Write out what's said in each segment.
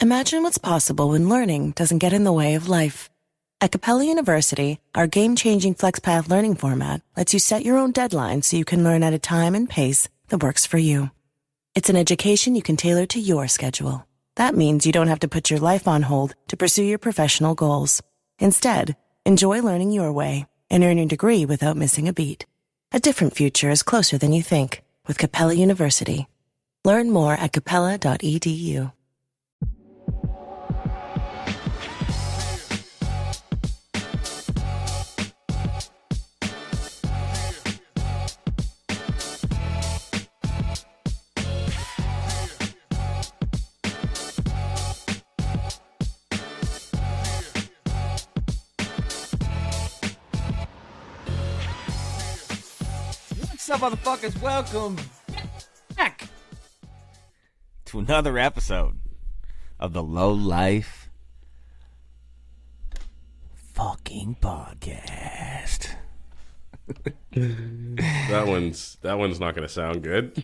Imagine what's possible when learning doesn't get in the way of life. At Capella University, our game-changing FlexPath learning format lets you set your own deadline so you can learn at a time and pace that works for you. It's an education you can tailor to your schedule. That means you don't have to put your life on hold to pursue your professional goals. Instead, enjoy learning your way and earn your degree without missing a beat. A different future is closer than you think with Capella University. Learn more at capella.edu. What's up, motherfuckers? Welcome back to another episode of the Lowlife fucking podcast. That one's not going to sound good.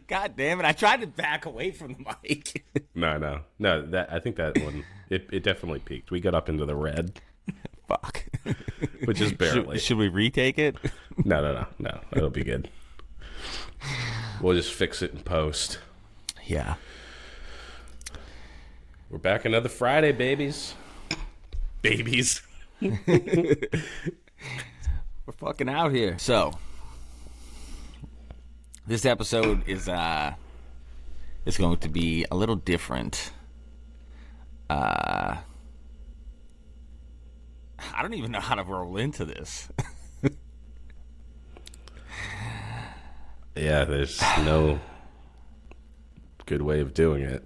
God damn it! I tried to back away from the mic. No. I think that one it definitely peaked. We got up into the red. Fuck. Which is barely. Should we retake it? No. That'll be good. We'll just fix it in post. Yeah. We're back another Friday, babies. Babies. We're fucking out here. So, this episode is going to be a little different. I don't even know how to roll into this. Yeah, there's no good way of doing it.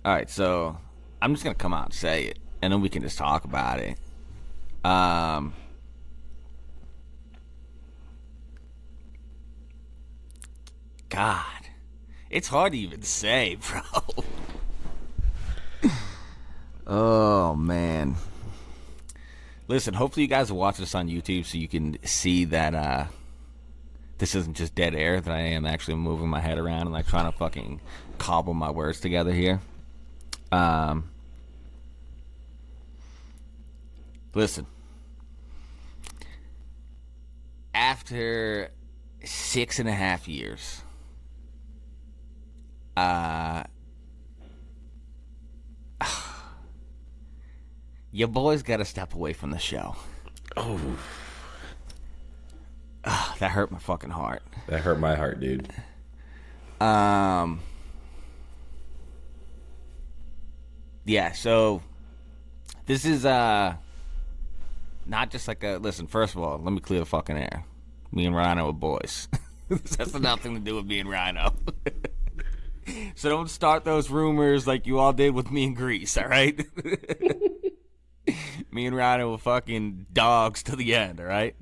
All right, so I'm just going to come out and say it, and then we can just talk about it. God, it's hard to even say, bro. Oh, man. Listen, hopefully you guys will watch this on YouTube so you can see that this isn't just dead air, that I am actually moving my head around and like trying to fucking cobble my words together here. Listen. After 6.5 years, your boy's got to step away from the show. Oh. That hurt my fucking heart. That hurt my heart, dude. Yeah, so this is not just like a... Listen, first of all, let me clear the fucking air. Me and Rhino are boys. This has nothing to do with me and Rhino. So don't start those rumors like you all did with me and Grease, all right? Me and Rhino were fucking dogs to the end, all right?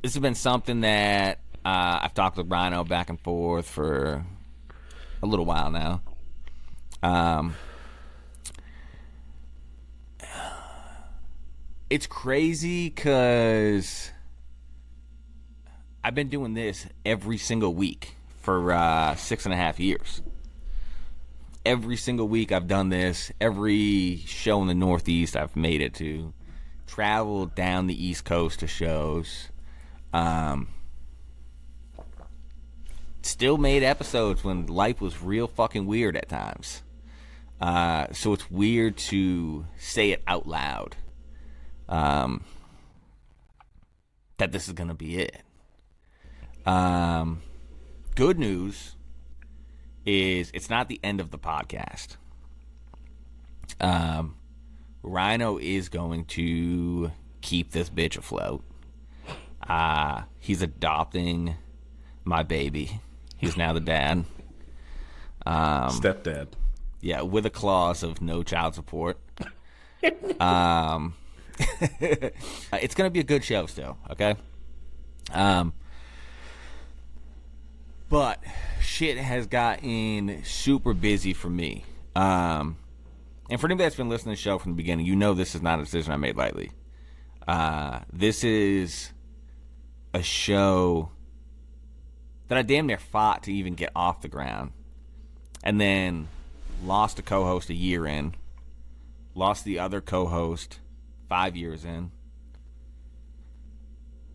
This has been something that I've talked with Rhino back and forth for a little while now. It's crazy because I've been doing this every single week for 6.5 years. Every single week I've done this. Every show in the Northeast I've made it to. Traveled down the East Coast to shows. Still made episodes when life was real fucking weird at times. So it's weird to say it out loud. That this is going to be it. Good news is it's not the end of the podcast. Rhino is going to keep this bitch afloat. He's adopting my baby. He's now the dad. Stepdad. Yeah, with a clause of no child support. It's going to be a good show still, okay? But shit has gotten super busy for me. And for anybody that's been listening to the show from the beginning, you know this is not a decision I made lightly. This is a show that I damn near fought to even get off the ground. And then lost a co-host a year in. Lost the other co-host 5 years in.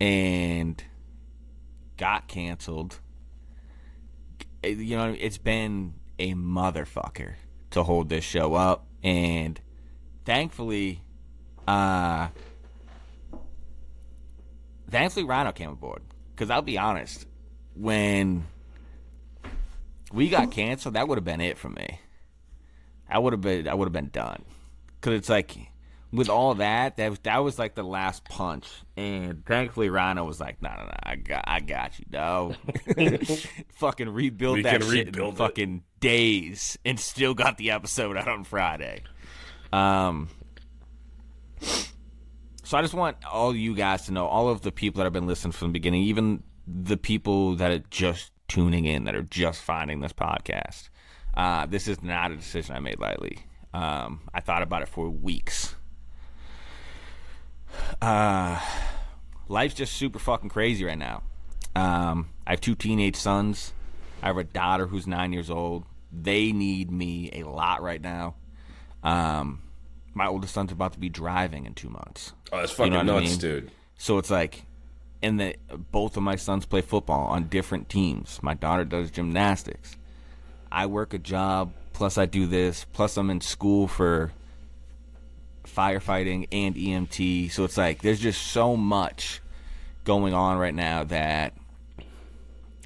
And got canceled. You know, it's been a motherfucker to hold this show up. And thankfully, Rhino came aboard. Because I'll be honest, when we got canceled, that would have been it for me. I would have been done. Because it's like, with all that was like the last punch. And thankfully Rhino was like, no, I got you, dog. Fucking rebuild that shit in fucking days and still got the episode out on Friday. So I just want all you guys to know, all of the people that have been listening from the beginning, even the people that are just tuning in, that are just finding this podcast. This is not a decision I made lightly. I thought about it for weeks. Life's just super fucking crazy right now. I have 2 teenage sons. I have a daughter who's 9 years old. They need me a lot right now. My oldest son's about to be driving in 2 months. Oh, that's fucking nuts, I mean? Dude. So it's like, and both of my sons play football on different teams. My daughter does gymnastics. I work a job, plus I do this, plus I'm in school for firefighting and EMT. So it's like, there's just so much going on right now that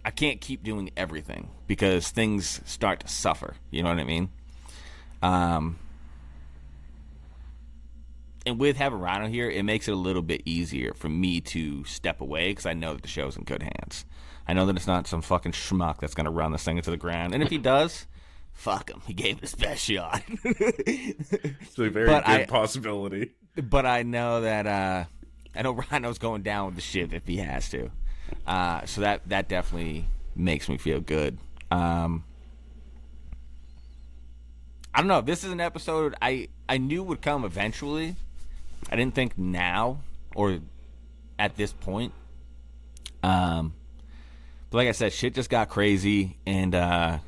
I can't keep doing everything because things start to suffer. You know what I mean? And with having Rhino here, it makes it a little bit easier for me to step away because I know that the show's in good hands. I know that it's not some fucking schmuck that's going to run this thing into the ground. And if he does, fuck him. He gave his best shot. It's a very good possibility. But I know that I know Rhino's going down with the ship if he has to. So that definitely makes me feel good. I don't know. This is an episode I knew would come eventually. I didn't think now or at this point. But like I said, shit just got crazy, and I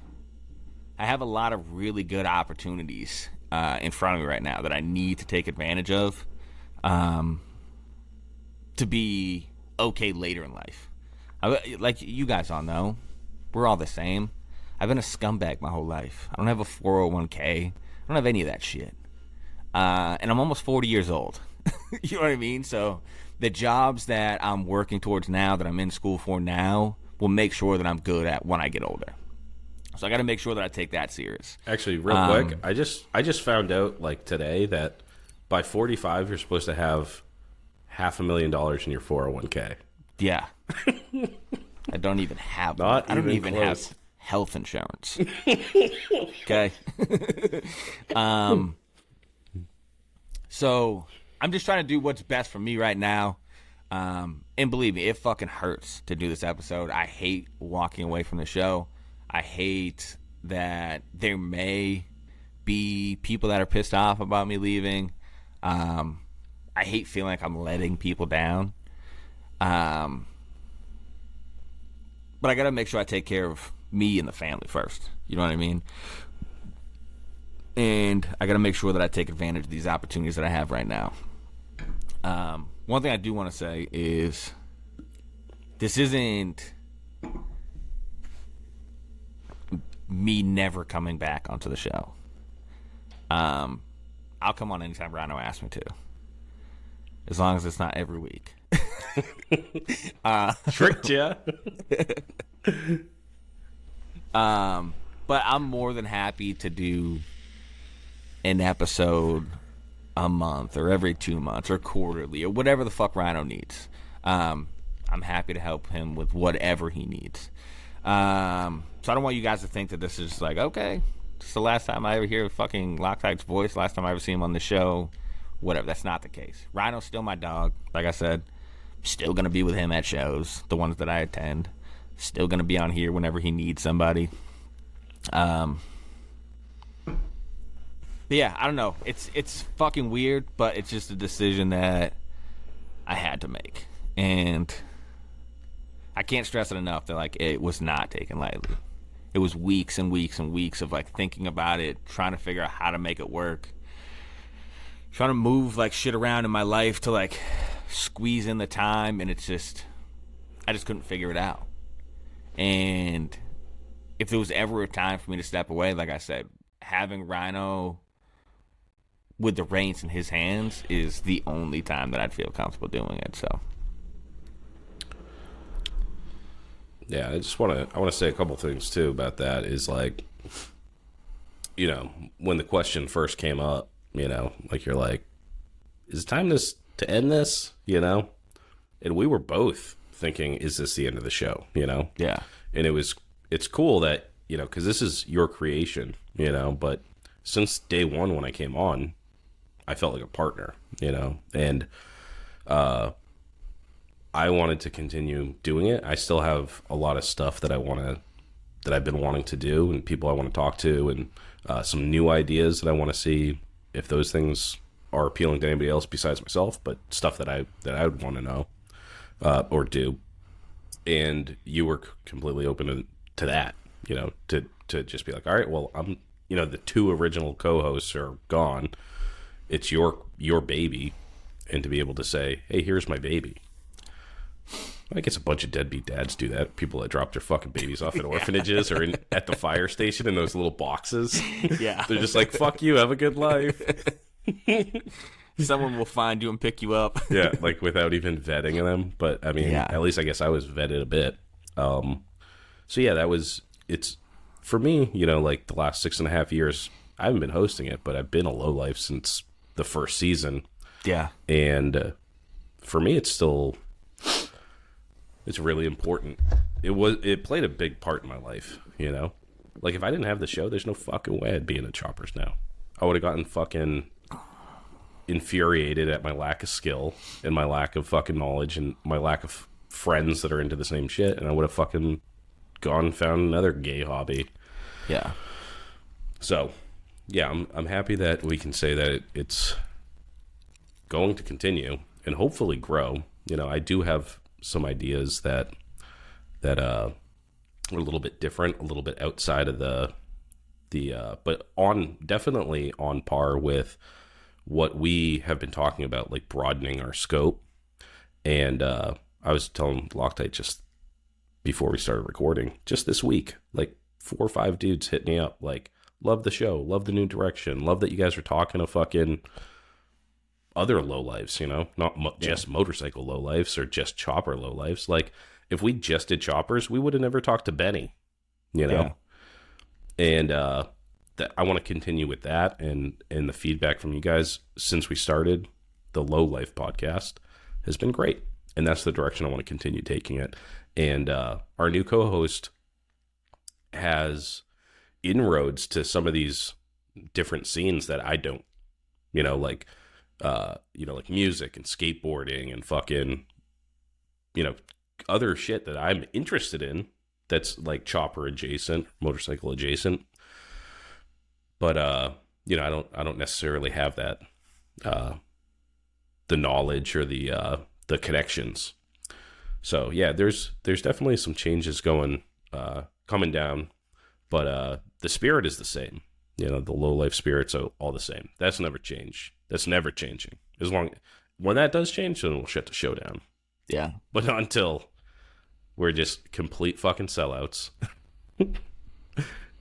have a lot of really good opportunities in front of me right now that I need to take advantage of to be okay later in life. Like you guys all know, we're all the same. I've been a scumbag my whole life. I don't have a 401k. I don't have any of that shit. And I'm almost 40 years old. You know what I mean? So the jobs that I'm working towards now, that I'm in school for now, will make sure that I'm good at when I get older. So I got to make sure that I take that serious. Actually, real quick, I just found out like today that by 45 you're supposed to have $500,000 in your 401k. Yeah. I don't even have I don't even close. have health insurance. Okay. So I'm just trying to do what's best for me right now. And believe me, it fucking hurts to do this episode. I hate walking away from the show. I hate that there may be people that are pissed off about me leaving. I hate feeling like I'm letting people down. But I got to make sure I take care of me and the family first. You know what I mean? And I got to make sure that I take advantage of these opportunities that I have right now. One thing I do want to say is this isn't me never coming back onto the show. I'll come on anytime Rhino asks me to, as long as it's not every week. Tricked ya. But I'm more than happy to do an episode a month or every 2 months or quarterly or whatever the fuck Rhino needs. I'm happy to help him with whatever he needs. So I don't want you guys to think that this is like, okay, this is the last time I ever hear fucking Loctite's voice, last time I ever see him on the show, whatever. That's not the case. Rhino's still my dog. Like I said, still going to be with him at shows, the ones that I attend. Still going to be on here whenever he needs somebody. But yeah, I don't know. It's fucking weird, but it's just a decision that I had to make. And I can't stress it enough that like it was not taken lightly. It was weeks and weeks and weeks of like thinking about it, trying to figure out how to make it work, trying to move like shit around in my life to like squeeze in the time, and it's just I just couldn't figure it out. And if there was ever a time for me to step away, like I said, having Rhino with the reins in his hands is the only time that I'd feel comfortable doing it. So yeah, I want to say a couple things too about that. Is like, you know, when the question first came up, you know, like you're like, is it time to end this? You know, and we were both thinking, is this the end of the show? You know, yeah, and it's cool that, you know, because this is your creation, you know, but since day one when I came on, I felt like a partner, you know, and I wanted to continue doing it. I still have a lot of stuff that I've been wanting to do, and people I want to talk to, and some new ideas that I want to see if those things are appealing to anybody else besides myself, but stuff that I would want to know or do. And you were completely open to that, you know, to just be like, all right, well, you know, the two original co-hosts are gone. It's your baby, and to be able to say, hey, here's my baby. I guess a bunch of deadbeat dads do that. People that drop their fucking babies off at orphanages or at the fire station in those little boxes. Yeah. They're just like, fuck you, have a good life. Someone will find you and pick you up. Yeah, like without even vetting them. But I mean, Yeah. At least I guess I was vetted a bit. So yeah, it's for me, you know, like the last 6.5 years, I haven't been hosting it, but I've been a Lowlife since the first season. Yeah. And for me, it's really important. It played a big part in my life, you know? Like, if I didn't have the show, there's no fucking way I'd be in the choppers now. I would have gotten fucking infuriated at my lack of skill and my lack of fucking knowledge and my lack of friends that are into the same shit, and I would have fucking gone and found another gay hobby. Yeah. So, yeah, I'm happy that we can say that it's going to continue and hopefully grow. You know, I do have some ideas that are a little bit different, a little bit outside of the but definitely on par with what we have been talking about, like broadening our scope. And I was telling Loctite just before we started recording, just this week, like 4 or 5 dudes hit me up, like, love the show, love the new direction, love that you guys are talking to fucking other Lowlifes, you know, not just motorcycle Lowlifes or just chopper Lowlifes. Like, if we just did choppers, we would have never talked to Benny, you know? Yeah. And that I want to continue with that, and the feedback from you guys since we started the Lowlife podcast has been great, and that's the direction I want to continue taking it. And our new co-host has inroads to some of these different scenes that I don't, you know, like music and skateboarding and fucking, you know, other shit that I'm interested in that's like chopper adjacent, motorcycle adjacent. But you know, I don't necessarily have that the knowledge or the connections. So yeah, there's definitely some changes coming down, but the spirit is the same. You know, the Lowlife spirit's all the same. That's never changed. That's never changing. When that does change, then we'll shut the show down. Yeah. But not until we're just complete fucking sellouts.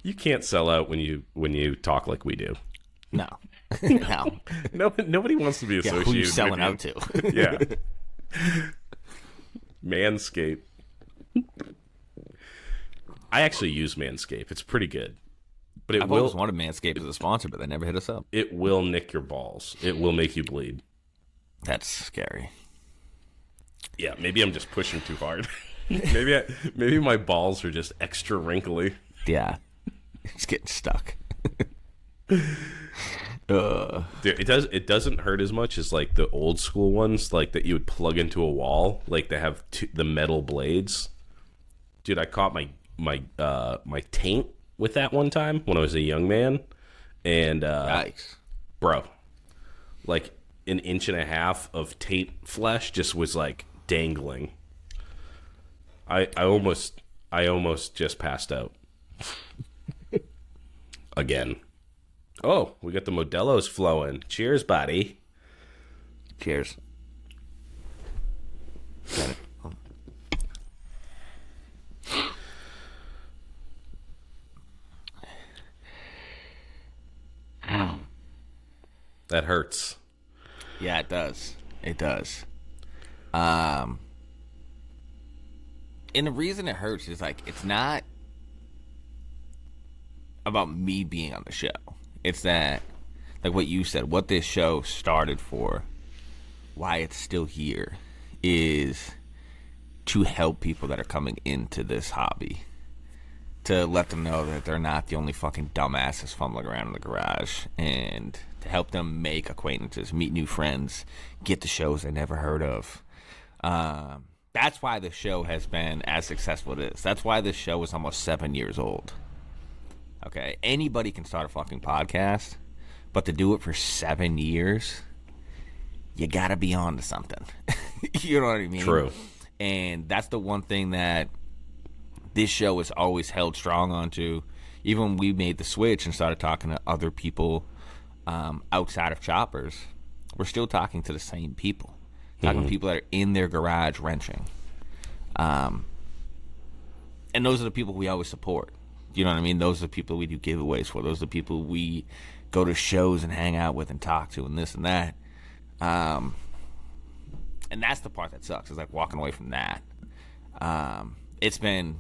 You can't sell out when you talk like we do. No. No. Nobody wants to be associated. Who you selling with out to? Yeah. Manscaped. I actually use Manscaped. It's pretty good. But I've always wanted Manscaped as a sponsor, but they never hit us up. It will nick your balls. It will make you bleed. That's scary. Yeah, maybe I'm just pushing too hard. maybe my balls are just extra wrinkly. Yeah. It's getting stuck. Dude, it doesn't hurt as much as like the old school ones, like that you would plug into a wall, like they have the metal blades. Dude, I caught my taint with that one time when I was a young man, and Yikes. Bro, like 1.5 inches of taint flesh just was like dangling. I almost just passed out. Again. Oh, we got the Modelo's flowing. Cheers, buddy. Cheers. Got it. Ow. That hurts. Yeah, it does. It does. And the reason it hurts is, like, it's not about me being on the show. It's that, like what you said, what this show started for, why it's still here, is to help people that are coming into this hobby. To let them know that they're not the only fucking dumbasses fumbling around in the garage. And to help them make acquaintances, meet new friends, get to shows they never heard of. That's why the show has been as successful as it is. That's why this show is almost 7 years old. Okay? Anybody can start a fucking podcast, but to do it for 7 years, you gotta be on to something. You know what I mean? True. And that's the one thing that this show has always held strong onto. Even when we made the switch and started talking to other people outside of choppers, we're still talking to the same people. Talking to people that are in their garage wrenching. And those are the people we always support. You know what I mean? Those are the people we do giveaways for. Those are the people we go to shows and hang out with and talk to and this and that. And that's the part that sucks, is like walking away from that. It's been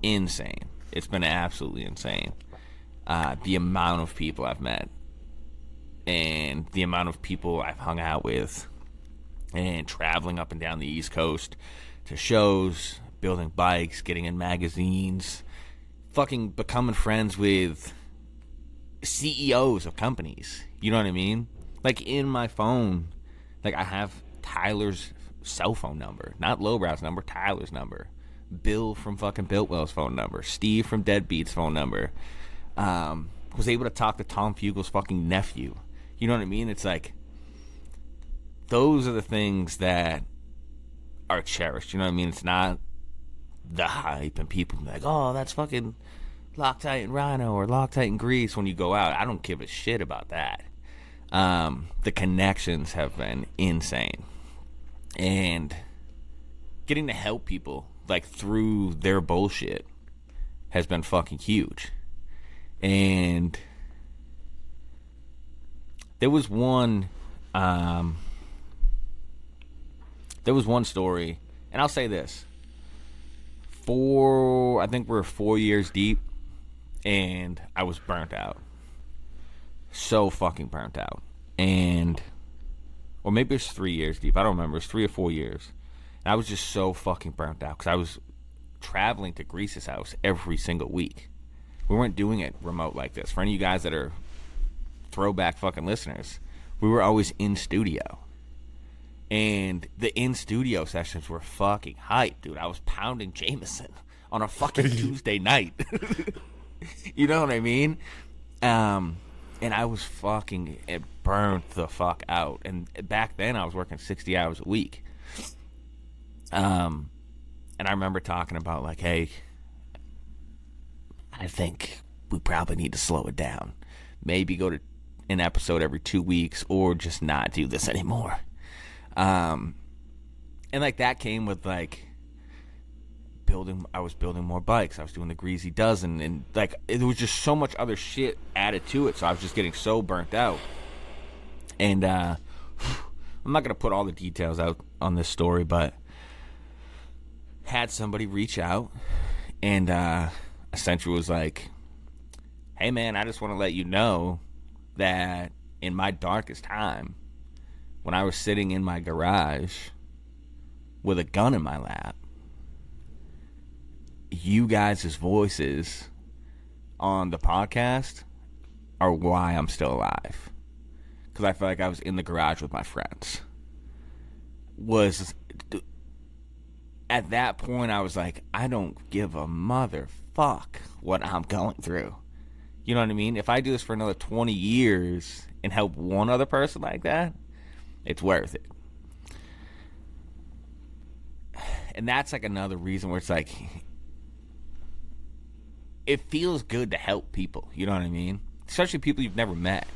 insane. It's been absolutely insane. The amount of people I've met and the amount of people I've hung out with and traveling up and down the East Coast to shows, building bikes, getting in magazines, fucking becoming friends with CEOs of companies. You know what I mean? Like, in my phone, like, I have Tyler's cell phone number. Not Lowbrow's number, Tyler's number. Bill from fucking Biltwell's phone number. Steve from Deadbeat's phone number. Was able to talk to Tom Fugel's fucking nephew. You know what I mean? It's like, those are the things that are cherished. You know what I mean? It's not the hype and people like, oh, that's fucking Loctite and Rhino or Loctite and Grease when you go out. I don't give a shit about that. The connections have been insane. And getting to help people, like, through their bullshit has been fucking huge. And there was one story, and I'll say this. I think we're 4 years deep, and I was burnt out. So fucking burnt out. Or maybe it's 3 years deep. I don't remember. It's 3 or 4 years. And I was just so fucking burnt out because I was traveling to Grease's house every single week. We weren't doing it remote like this. For any of you guys that are throwback fucking listeners, we were always in studio. And the in-studio sessions were fucking hype, dude. I was pounding Jameson on a fucking Tuesday night. You know what I mean? And I was fucking burnt the fuck out. And back then, I was working 60 hours a week. And I remember talking about, like, hey, I think we probably need to slow it down. Maybe go to an episode every 2 weeks or just not do this anymore. And, like, that came with, like, I was building more bikes. I was doing the Greasy Dozen. And, like, there was just so much other shit added to it. So I was just getting so burnt out. And I'm not going to put all the details out on this story, but had somebody reach out and essentially was like, hey, man, I just want to let you know that in my darkest time, when I was sitting in my garage with a gun in my lap, you guys' voices on the podcast are why I'm still alive. Because I feel like I was in the garage with my friends. At that point, I was like, I don't give a motherfuck what I'm going through. You know what I mean? If I do this for another 20 years and help one other person like that, it's worth it. And that's like another reason where it's like, it feels good to help people. You know what I mean? Especially people you've never met.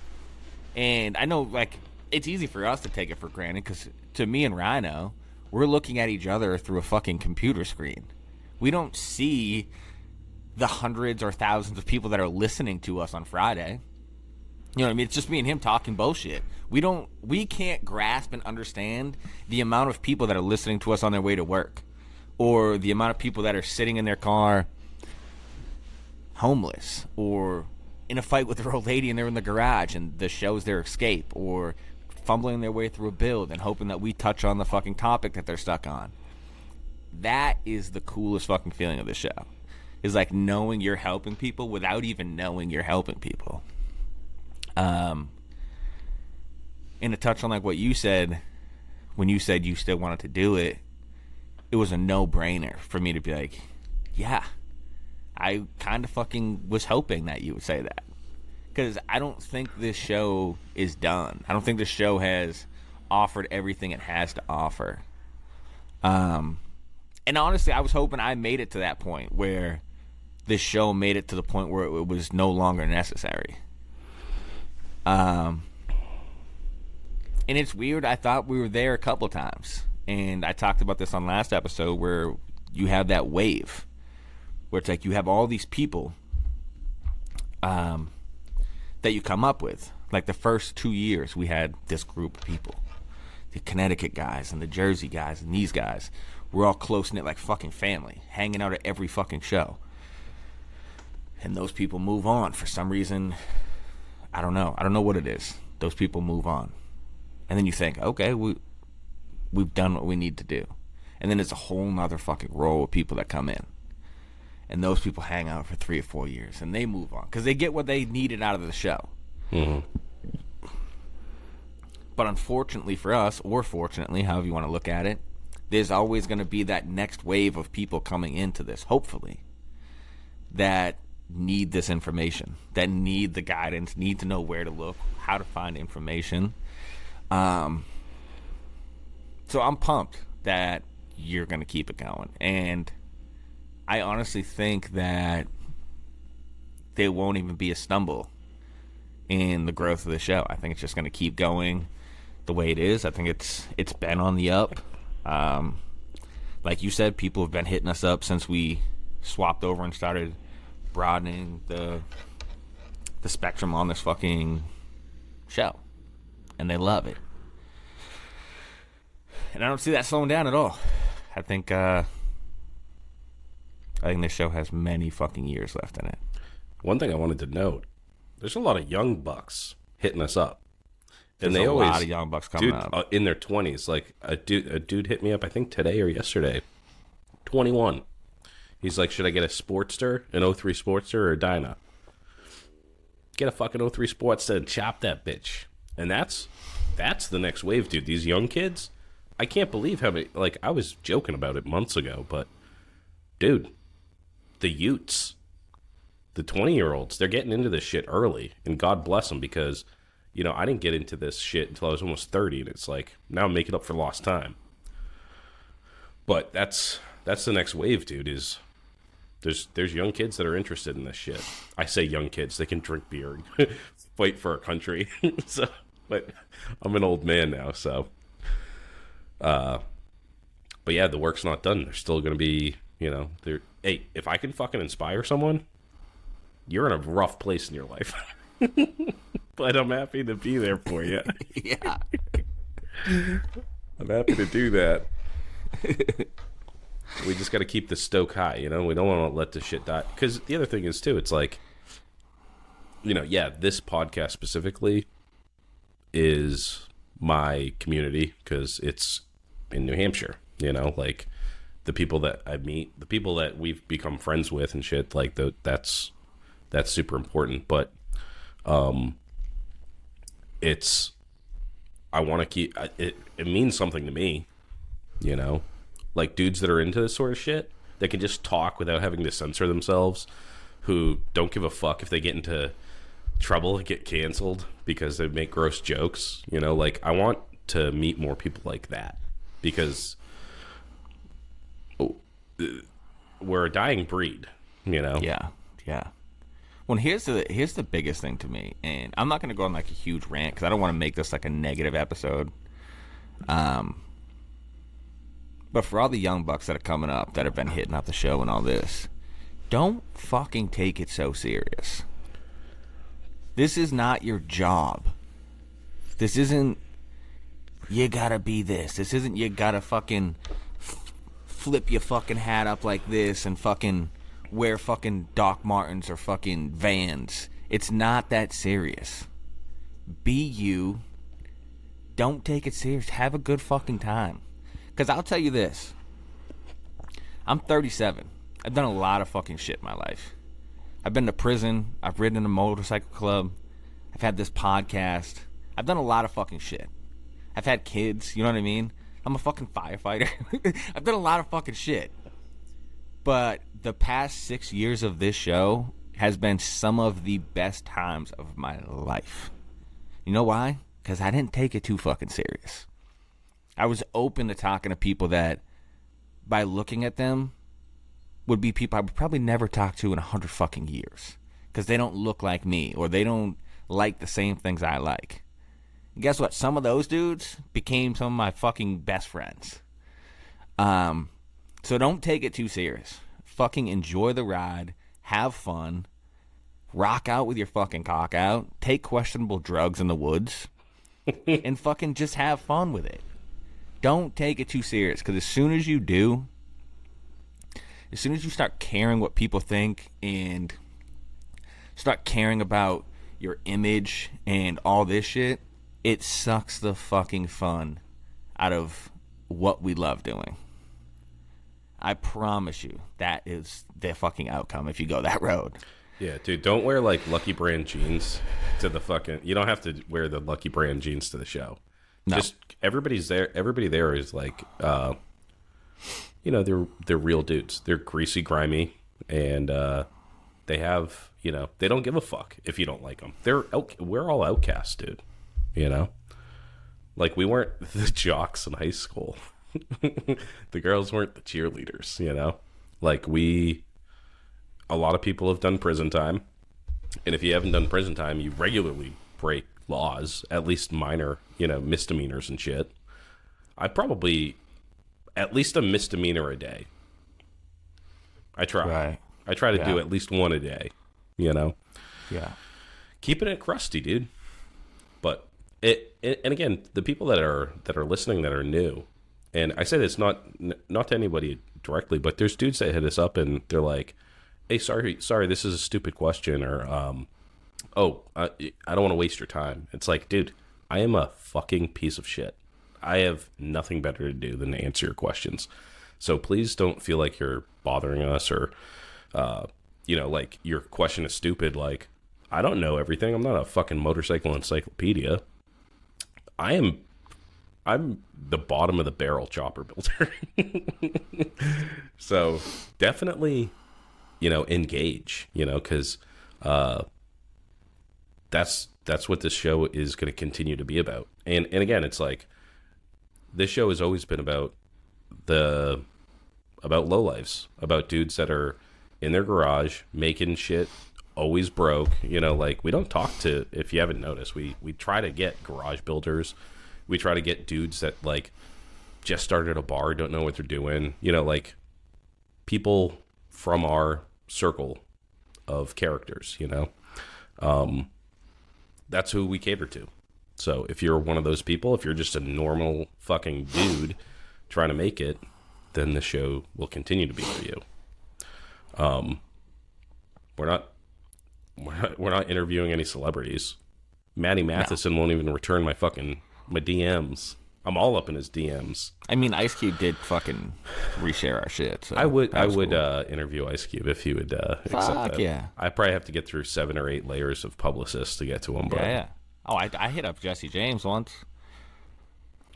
And I know, like, it's easy for us to take it for granted because to me and Rhino, we're looking at each other through a fucking computer screen. We don't see the hundreds or thousands of people that are listening to us on Friday. You know what I mean? It's just me and him talking bullshit. We can't grasp and understand the amount of people that are listening to us on their way to work, or the amount of people that are sitting in their car homeless, or in a fight with their old lady and they're in the garage and the show's their escape, or fumbling their way through a build and hoping that we touch on the fucking topic that they're stuck on. That is the coolest fucking feeling of this show. Is like knowing you're helping people without even knowing you're helping people. And to touch on like what you said, when you said you still wanted to do it, it was a no-brainer for me to be like, yeah, I kind of fucking was hoping that you would say that. Because I don't think this show is done. I don't think this show has offered everything it has to offer. And honestly, I was hoping I made it to that point where this show made it to the point where it was no longer necessary. And it's weird. I thought we were there a couple times. And I talked about this on last episode where you have that wave. Where it's like you have all these people that you come up with. Like the first 2 years, we had this group of people. The Connecticut guys and the Jersey guys and these guys. We're all close-knit like fucking family. Hanging out at every fucking show. And those people move on. For some reason, I don't know. I don't know what it is. Those people move on. And then you think, okay, we've done what we need to do. And then it's a whole nother fucking row of people that come in. And those people hang out for 3 or 4 years. And they move on. Because they get what they needed out of the show. Mm-hmm. But unfortunately for us, or fortunately, however you want to look at it, there's always going to be that next wave of people coming into this, hopefully, that need this information, that need the guidance, need to know where to look, how to find information. So I'm pumped that you're going to keep it going. And I honestly think that there won't even be a stumble in the growth of the show. I think it's just going to keep going the way it is. I think it's been on the up. Like you said, people have been hitting us up since we swapped over and started broadening the spectrum on this fucking show. And they love it. And I don't see that slowing down at all. I think this show has many fucking years left in it. One thing I wanted to note, there's a lot of young bucks hitting us up. And there's a lot of young bucks coming up. In their 20s. Like, a dude hit me up, I think today or yesterday. 21. He's like, should I get a Sportster, an 03 Sportster, or a Dyna? Get a fucking 03 Sportster and chop that bitch. And that's the next wave, dude. These young kids, I can't believe how many, like, I was joking about it months ago, but, dude, the Utes, the 20-year-olds, they're getting into this shit early, and God bless them, because, you know, I didn't get into this shit until I was almost 30, and it's like, now I'm making up for lost time. But that's the next wave, dude, is there's young kids that are interested in this shit. I say young kids, they can drink beer and fight for our country. So, but I'm an old man now, so. But yeah, the work's not done. There's still going to be, you know, hey, if I can fucking inspire someone, you're in a rough place in your life. But I'm happy to be there for you. Yeah. I'm happy to do that. We just got to keep the stoke high, you know? We don't want to let the shit die. Because the other thing is, too, it's like, you know, yeah, this podcast specifically is my community because it's in New Hampshire, you know? Like, the people that I meet, the people that we've become friends with and shit, like, that's super important. But I want to keep, it means something to me, you know? Like, dudes that are into this sort of shit, that can just talk without having to censor themselves, who don't give a fuck if they get into trouble, get canceled because they make gross jokes, you know? Like, I want to meet more people like that, because we're a dying breed, you know? Yeah. Well, here's the biggest thing to me, and I'm not going to go on like a huge rant because I don't want to make this like a negative episode. But for all the young bucks that are coming up that have been hitting up the show and all this, don't fucking take it so serious. This is not your job. This isn't you gotta be this. This isn't you gotta fucking flip your fucking hat up like this and fucking wear fucking Doc Martens or fucking Vans. It's not that serious. Be you. Don't take it serious. Have a good fucking time. Because I'll tell you this. I'm 37. I've done a lot of fucking shit in my life. I've been to prison. I've ridden in a motorcycle club. I've had this podcast. I've done a lot of fucking shit. I've had kids. You know what I mean? I'm a fucking firefighter. I've done a lot of fucking shit. But the past 6 years of this show has been some of the best times of my life. You know why? Because I didn't take it too fucking serious. I was open to talking to people that, by looking at them, would be people I would probably never talk to in 100 fucking years. Because they don't look like me, or they don't like the same things I like. And guess what? Some of those dudes became some of my fucking best friends. So don't take it too serious. Fucking enjoy the ride. Have fun. Rock out with your fucking cock out. Take questionable drugs in the woods. And fucking just have fun with it. Don't take it too serious. Because as soon as you do, as soon as you start caring what people think and start caring about your image and all this shit, it sucks the fucking fun out of what we love doing. I promise you that is the fucking outcome if you go that road. Yeah, dude, don't wear like Lucky Brand jeans to the fucking... You don't have to wear the Lucky Brand jeans to the show. No. Just everybody there is like, you know, they're real dudes. They're greasy, grimy, and they have, you know, they don't give a fuck if you don't like them. We're all outcasts, dude. You know, like we weren't the jocks in high school. The girls weren't the cheerleaders. You know, like a lot of people have done prison time, and if you haven't done prison time, you regularly break laws, at least minor, you know, misdemeanors and shit. I probably at least a misdemeanor a day. I try. Right. I try to do at least one a day, you know? Yeah. Keeping it crusty, dude. But and again, the people that are listening that are new, and I say this not to anybody directly, but there's dudes that hit us up and they're like, "Hey, sorry, this is a stupid question," or I don't want to waste your time. It's like, dude, I am a fucking piece of shit. I have nothing better to do than to answer your questions. So please don't feel like you're bothering us or, you know, like your question is stupid. Like, I don't know everything. I'm not a fucking motorcycle encyclopedia. I'm the bottom of the barrel chopper builder. So definitely, you know, engage, you know, because that's what this show is going to continue to be about. And again, it's like, this show has always been about lowlifes, about dudes that are in their garage making shit, always broke. You know, like we don't talk to, if you haven't noticed, we try to get garage builders. We try to get dudes that like just started a bar, don't know what they're doing. You know, like people from our circle of characters, you know. That's who we cater to. So if you're one of those people, if you're just a normal fucking dude trying to make it, then the show will continue to be for you. We're not interviewing any celebrities. Matty Matheson won't even return my DMs. I'm all up in his DMs. I mean, Ice Cube did fucking reshare our shit. So I would cool. Interview Ice Cube if he would accept that. Yeah. I probably have to get through 7 or 8 layers of publicists to get to him. But yeah. Oh, I hit up Jesse James once.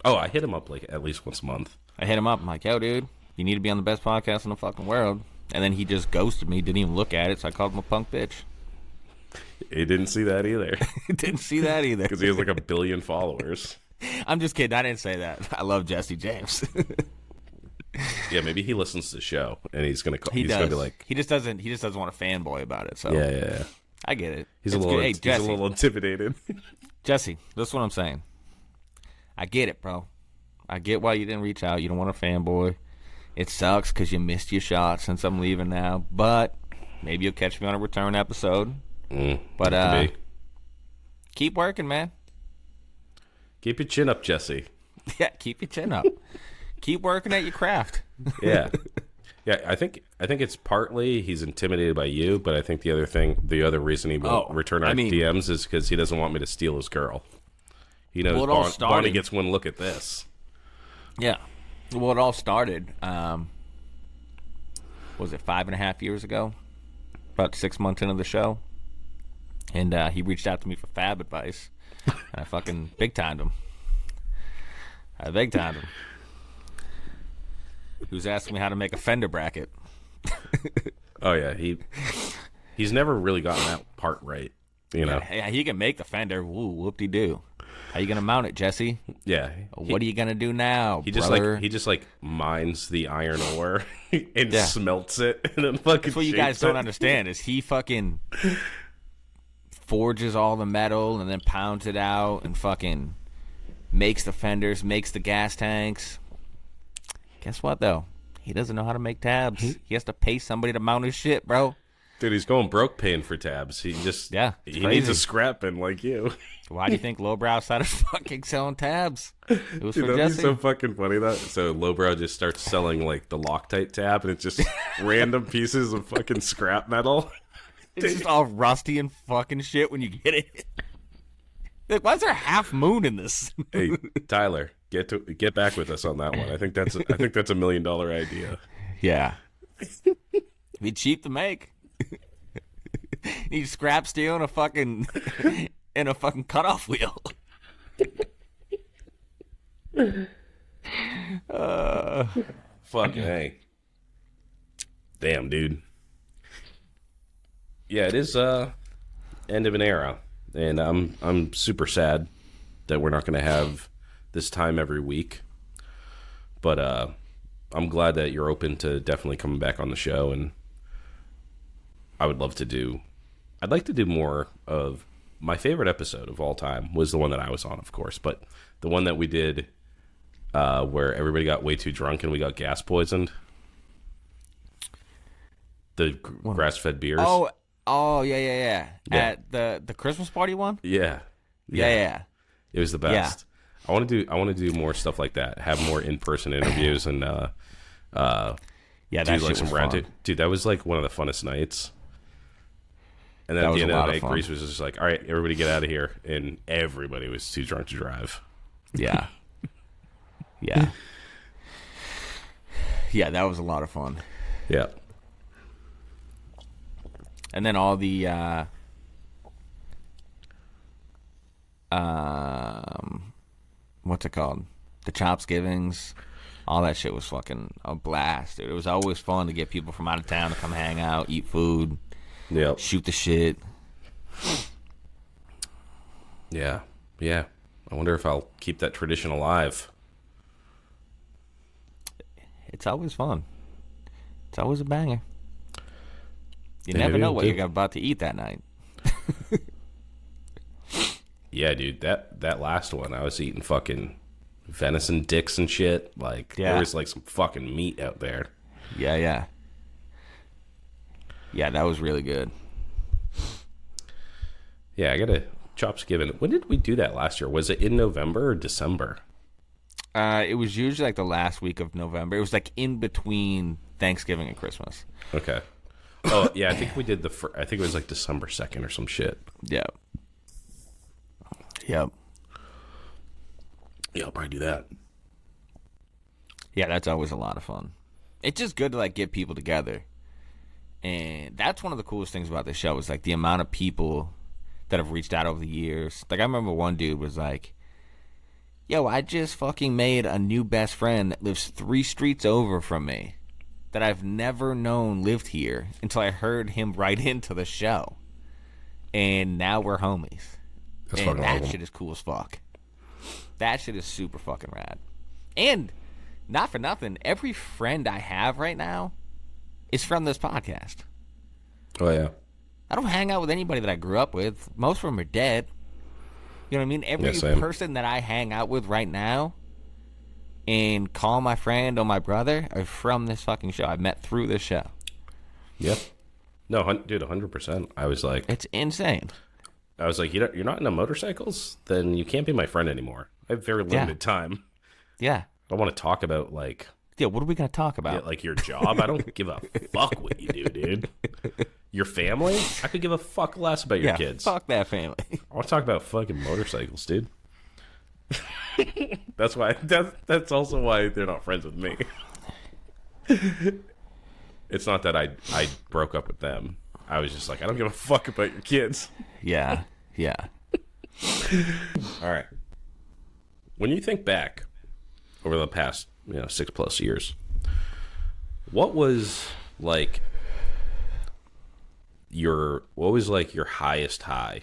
Oh, I hit him up like at least once a month. I hit him up. I'm like, yo, dude, you need to be on the best podcast in the fucking world. And then he just ghosted me, didn't even look at it, so I called him a punk bitch. He didn't see that either. Didn't see that either. Because he has like 1 billion followers. I'm just kidding. I didn't say that. I love Jesse James. Yeah, maybe he listens to the show and he's gonna call. He He's does. gonna be like, He just doesn't want to fanboy about it. So yeah. I get it. He's It's a little. good. Hey, He's Jesse. a little intimidated. Jesse, that's what I'm saying. I get it, bro. I get why you didn't reach out. You don't want a fanboy. It sucks because you missed your shot since I'm leaving now. But maybe you'll catch me on a return episode. But keep working, man. Keep your chin up, Jesse. Yeah, keep your chin up. Keep working at your craft. Yeah. Yeah, I think it's partly he's intimidated by you, but I think the other reason he won't return our DMs is because he doesn't want me to steal his girl. He knows Bonnie gets one look at this. Yeah. Well, it all started, was it 5.5 years ago? About 6 months into the show. And he reached out to me for fab advice. And I fucking big-timed him. He was asking me how to make a fender bracket. Oh yeah, he's never really gotten that part right. You know, yeah, he can make the fender. Ooh, whoop-de-doo. How you gonna mount it, Jesse? Yeah. What are you gonna do now, he brother? just mines the iron ore and smelts it and then fucking. That's what you guys don't understand is he fucking forges all the metal and then pounds it out and fucking makes the fenders, makes the gas tanks. Guess what, though? He doesn't know how to make tabs. He has to pay somebody to mount his shit, bro. Dude, he's going broke paying for tabs. He just he needs a scrapping like you. Why do you think Lowbrow started fucking selling tabs? It was Dude, for that'd Jesse. be so fucking funny. So Lowbrow just starts selling like the Loctite tab, and it's just random pieces of fucking scrap metal. It's just all rusty and fucking shit when you get it. Like, why is there a half moon in this? Hey, Tyler, get back with us on that one. I think that's $1 million idea. Yeah. Be cheap to make. Need scrap steel and a fucking cutoff wheel. Fucking hey. Damn, dude. Yeah, it is end of an era. And I'm super sad that we're not going to have this time every week. But I'm glad that you're open to definitely coming back on the show. And I'd like to do more of my favorite episode of all time was the one that I was on, of course. But the one that we did where everybody got way too drunk and we got gas poisoned. The grass-fed beers. Oh, yeah. At the Christmas party one? Yeah. Yeah. It was the best. Yeah. I want to do more stuff like that. Have more in-person interviews and that do shit like some was round fun. Dude, that was like one of the funnest nights. And then That at was the end a of lot the of night, fun. Grease was just like, "All right, everybody get out of here," and everybody was too drunk to drive. Yeah. Yeah. Yeah, that was a lot of fun. Yeah. And then all the what's it called? The Chopsgivings. All that shit was fucking a blast, dude. It was always fun to get people from out of town to come hang out, eat food, Yep. shoot the shit. Yeah. I wonder if I'll keep that tradition alive. It's always fun. It's always a banger. You Yeah, never maybe know we'll what do. you're about to eat that night. Yeah, dude, that last one, I was eating fucking venison dicks and shit. Like, Yeah. there was like some fucking meat out there. Yeah, that was really good. Yeah, I got a Chopsgiving. When did we do that last year? Was it in November or December? It was usually like the last week of November. It was like in between Thanksgiving and Christmas. Okay. Oh, yeah, I think we did I think it was like December 2nd or some shit. Yep. Yeah, I'll probably do that. Yeah, that's always a lot of fun. It's just good to like get people together. And that's one of the coolest things about this show is like the amount of people that have reached out over the years. Like I remember one dude was like, "Yo, I just fucking made a new best friend that lives 3 streets over from me that I've never known lived here until I heard him write into the show. And now we're homies." That's And fucking that awesome. shit is cool as fuck. That shit is super fucking rad. And not for nothing, every friend I have right now is from this podcast. Oh, yeah. I don't hang out with anybody that I grew up with. Most of them are dead. You know what I mean? Every person that I hang out with right now and call my friend or my brother are from this fucking show. I met through this show. Yep. No, dude, 100%. I was like... It's insane. I was like, you're not into motorcycles? Then you can't be my friend anymore. I have very limited time. Yeah. I want to talk about, like... Yeah, what are we going to talk about? Yeah, like your job? I don't give a fuck what you do, dude. Your family? I could give a fuck less about your kids. Fuck that family. I want to talk about fucking motorcycles, dude. That's why. That's also why they're not friends with me. It's not that I broke up with them. I was just like, I don't give a fuck about your kids. Yeah. All right. When you think back over the past 6+ years, what was like your highest high?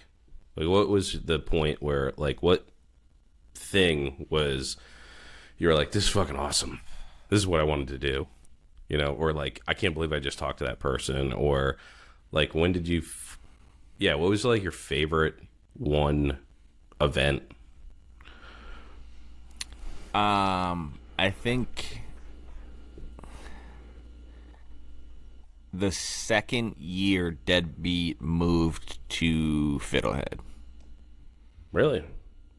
Like, what was the point where, like, what thing was you're like, this is fucking awesome, this is what I wanted to do, or like, I can't believe I just talked to that person, or like, when did you what was like your favorite one event? I think the second year Deadbeat moved to Fiddlehead. Really?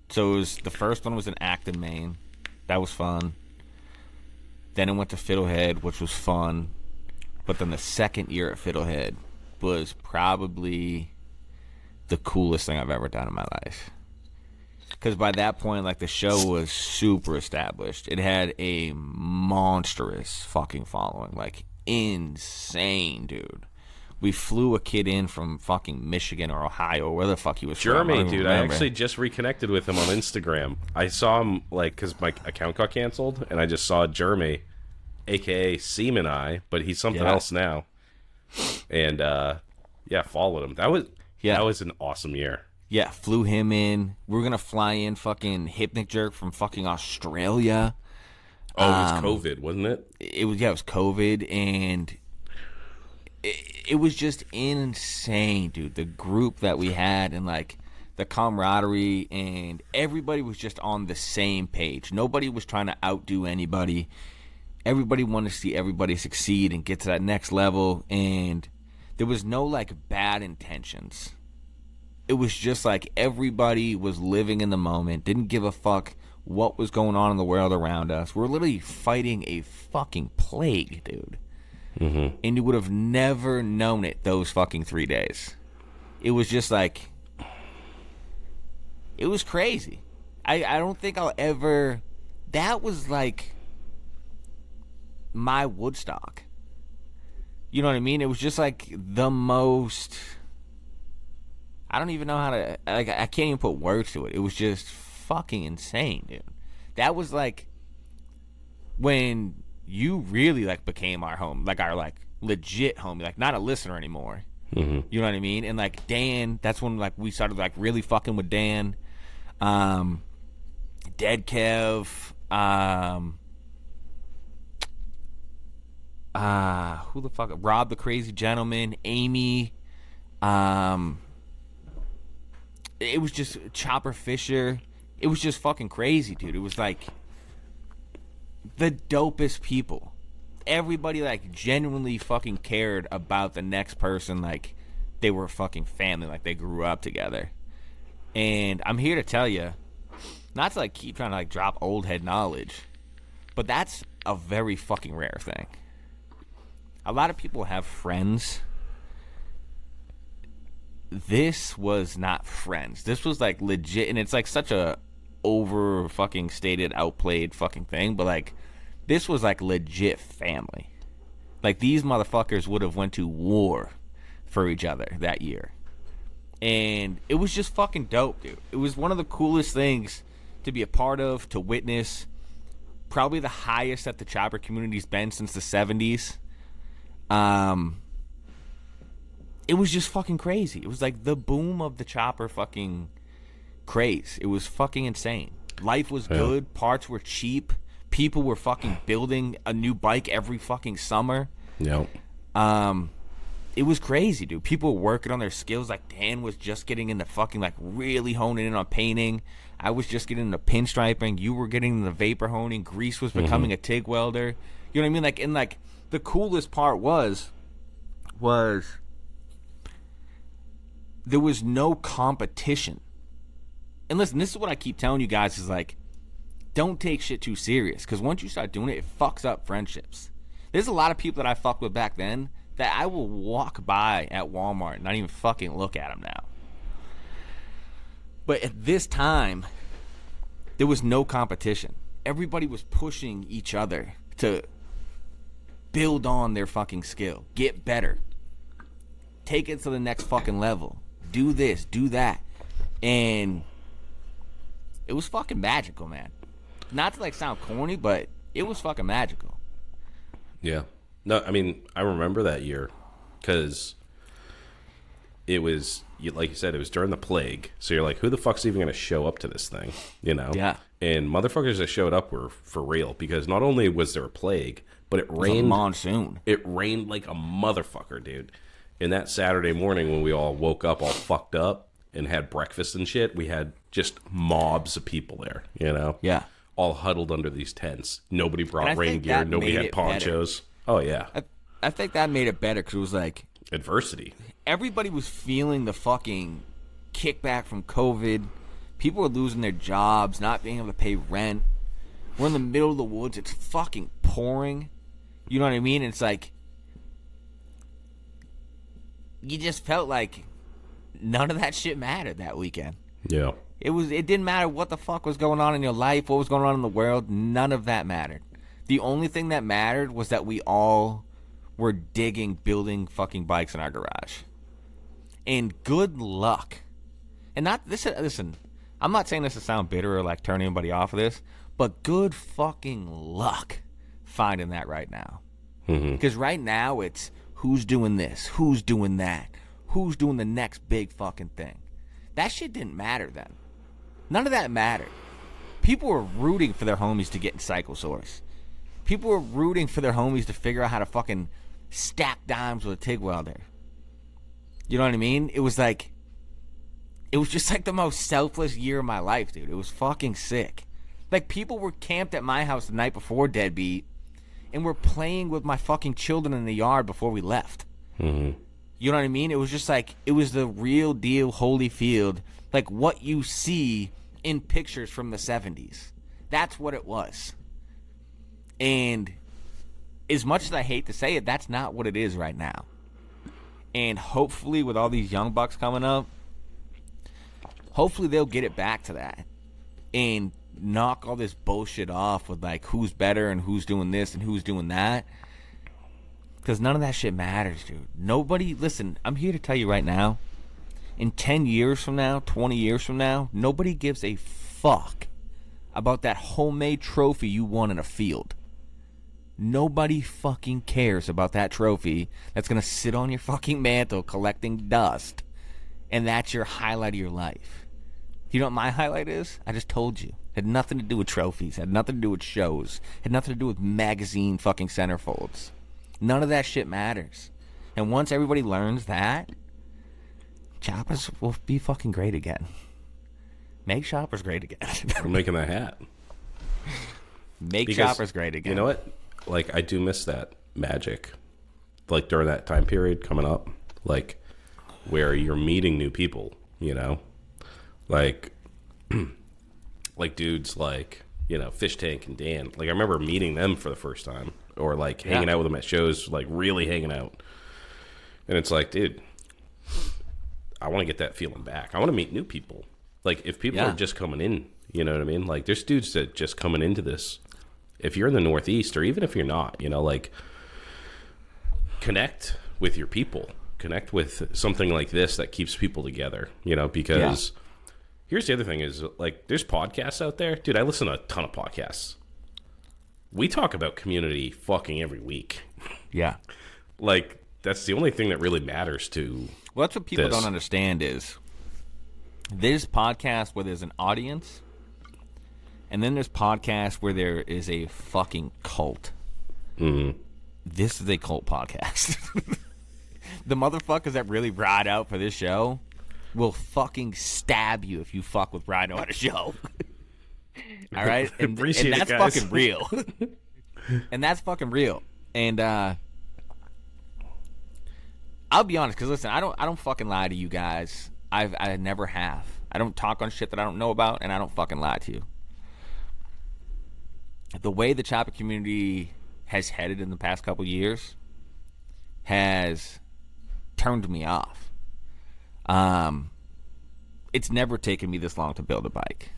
So the first one was in Acton, Maine. That was fun. Then it went to Fiddlehead, which was fun. But then the second year at Fiddlehead was probably the coolest thing I've ever done in my life. Because by that point, like, the show was super established. It had a monstrous fucking following. Like, insane, dude. We flew a kid in from fucking Michigan or Ohio, or where the fuck he was from. Jeremy, dude. I actually just reconnected with him on Instagram. I saw him, like, because my account got canceled, and I just saw Jeremy, a.k.a. Seaman Eye, but he's something else now. And, followed him. That was an awesome year. Yeah, flew him in. We were going to fly in fucking Hypnic Jerk from fucking Australia. Oh, it was COVID, wasn't it? It was COVID, and it was just insane, dude. The group that we had, and like the camaraderie, and everybody was just on the same page. Nobody was trying to outdo anybody. Everybody wanted to see everybody succeed and get to that next level, and there was no like bad intentions. It was just like everybody was living in the moment, didn't give a fuck what was going on in the world around us. We're literally fighting a fucking plague, dude. Mm-hmm. And you would have never known it those fucking 3 days. It was just like, it was crazy. I don't think I'll ever, that was like my Woodstock. You know what I mean? It was just like the most, I don't even know how to, like, I can't even put words to it. It was just fucking insane, dude. That was like when you really like became our home, like our like legit homie, like not a listener anymore. Mm-hmm. You know what I mean? And like Dan, that's when like we started like really fucking with Dan. Dead Kev, who the fuck? Rob the Crazy Gentleman, Amy, it was just Chopper Fisher. It was just fucking crazy, dude. It was like the dopest people. Everybody like genuinely fucking cared about the next person, like they were fucking family, like they grew up together. And I'm here to tell you, not to like keep trying to like drop old head knowledge, but that's a very fucking rare thing. A lot of people have friends. This was not friends. This was like legit, and it's like such a over fucking stated, outplayed fucking thing, but like this was like legit family. Like these motherfuckers would have went to war for each other that year. And it was just fucking dope, dude. It was one of the coolest things to be a part of, to witness. Probably the highest that the chopper community's been since the 70s. It was just fucking crazy. It was like the boom of the chopper fucking craze. It was fucking insane. Life was good. Parts were cheap. People were fucking building a new bike every fucking summer. Yep. It was crazy, dude. People were working on their skills. Like, Dan was just getting into fucking, like, really honing in on painting. I was just getting into pinstriping. You were getting into vapor honing. Grease was becoming a TIG welder. You know what I mean? Like, and, like, the coolest part was there was no competition. And listen, this is what I keep telling you guys is, like, don't take shit too serious. Because once you start doing it, it fucks up friendships. There's a lot of people that I fucked with back then that I will walk by at Walmart and not even fucking look at them now. But at this time, there was no competition. Everybody was pushing each other to build on their fucking skill. Get better. Take it to the next fucking level. Do this, do that. And it was fucking magical, man. Not to, like, sound corny, but it was fucking magical. Yeah. No, I mean, I remember that year because it was, like you said, it was during the plague. So you're like, who the fuck's even going to show up to this thing, you know? Yeah. And motherfuckers that showed up were for real because not only was there a plague, but it rained. It was a monsoon. It rained like a motherfucker, dude. And that Saturday morning when we all woke up all fucked up and had breakfast and shit, we had just mobs of people there, you know? Yeah. All huddled under these tents. Nobody brought rain think gear. that Nobody made had it ponchos. Oh, yeah. I think that made it better because it was like Adversity. everybody was feeling the fucking kickback from COVID. People were losing their jobs, not being able to pay rent. We're in the middle of the woods. It's fucking pouring. You know what I mean? It's like you just felt like none of that shit mattered that weekend. Yeah. It didn't matter what the fuck was going on in your life, what was going on in the world. None of that mattered. The only thing that mattered was that we all were building fucking bikes in our garage. And good luck. And not this. Listen, I'm not saying this to sound bitter or like turn anybody off of this, but good fucking luck finding that right now. Because right now it's who's doing this, who's doing that, who's doing the next big fucking thing. That shit didn't matter then. None of that mattered. People were rooting for their homies to get in Cyclosaurus. People were rooting for their homies to figure out how to fucking stack dimes with a TIG welder. You know what I mean? It was just like the most selfless year of my life, dude. It was fucking sick. Like, people were camped at my house the night before Deadbeat and were playing with my fucking children in the yard before we left. You know what I mean? It was just like, it was the real deal Holyfield, like what you see in pictures from the 70s. That's what it was. And as much as I hate to say it, that's not what it is right now. And hopefully with all these young bucks coming up, hopefully they'll get it back to that and knock all this bullshit off with like who's better and who's doing this and who's doing that. Because none of that shit matters, dude. Nobody, listen, I'm here to tell you right now, in 10 years from now, 20 years from now, nobody gives a fuck about that homemade trophy you won in a field. Nobody fucking cares about that trophy that's going to sit on your fucking mantle collecting dust. And that's your highlight of your life. You know what my highlight is? I just told you. Had nothing to do with trophies. Had nothing to do with shows. Had nothing to do with magazine fucking centerfolds. None of that shit matters. And once everybody learns that, choppers will be fucking great again. Make choppers great again. We're making that hat. Make Because, choppers great again. You know what? Like, I do miss that magic. Like, during that time period coming up. Like, where you're meeting new people, you know? Like, like dudes like, you know, Fish Tank and Dan. Like, I remember meeting them for the first time. Or, like, hanging out with them at shows. Like, really hanging out. And it's like, dude, I want to get that feeling back. I want to meet new people. Like, if people are just coming in, you know what I mean? Like, there's dudes that just coming into this. If you're in the Northeast, or even if you're not, you know, like, connect with your people. Connect with something like this that keeps people together, you know, because here's the other thing is, like, there's podcasts out there. Dude, I listen to a ton of podcasts. We talk about community fucking every week. Yeah. Like, that's the only thing that really matters to Well, that's what people this. don't understand is there's podcasts where there's an audience And then there's podcasts where there is a fucking cult. Mm-hmm. This is a cult podcast. The motherfuckers that really ride out for this show will fucking stab you if you fuck with Rhino at a show. All right? And that's guys. fucking real. And that's fucking real. And I'll be honest, because listen, I don't fucking lie to you guys. I never have. I don't talk on shit that I don't know about, and I don't fucking lie to you. The way the Chopper community has headed in the past couple years has turned me off. It's never taken me this long to build a bike.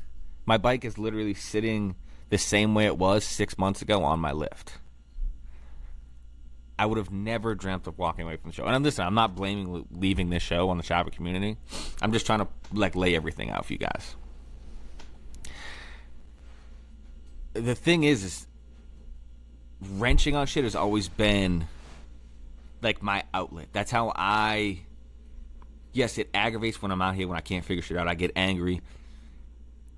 My bike is literally sitting the same way it was 6 months ago on my lift. I would have never dreamt of walking away from the show. And listen, I'm not blaming leaving this show on the Chopper community. I'm just trying to lay everything out for you guys. The thing is wrenching on shit has always been like my outlet. That's how yes, it aggravates when I'm out here when I can't figure shit out. I get angry.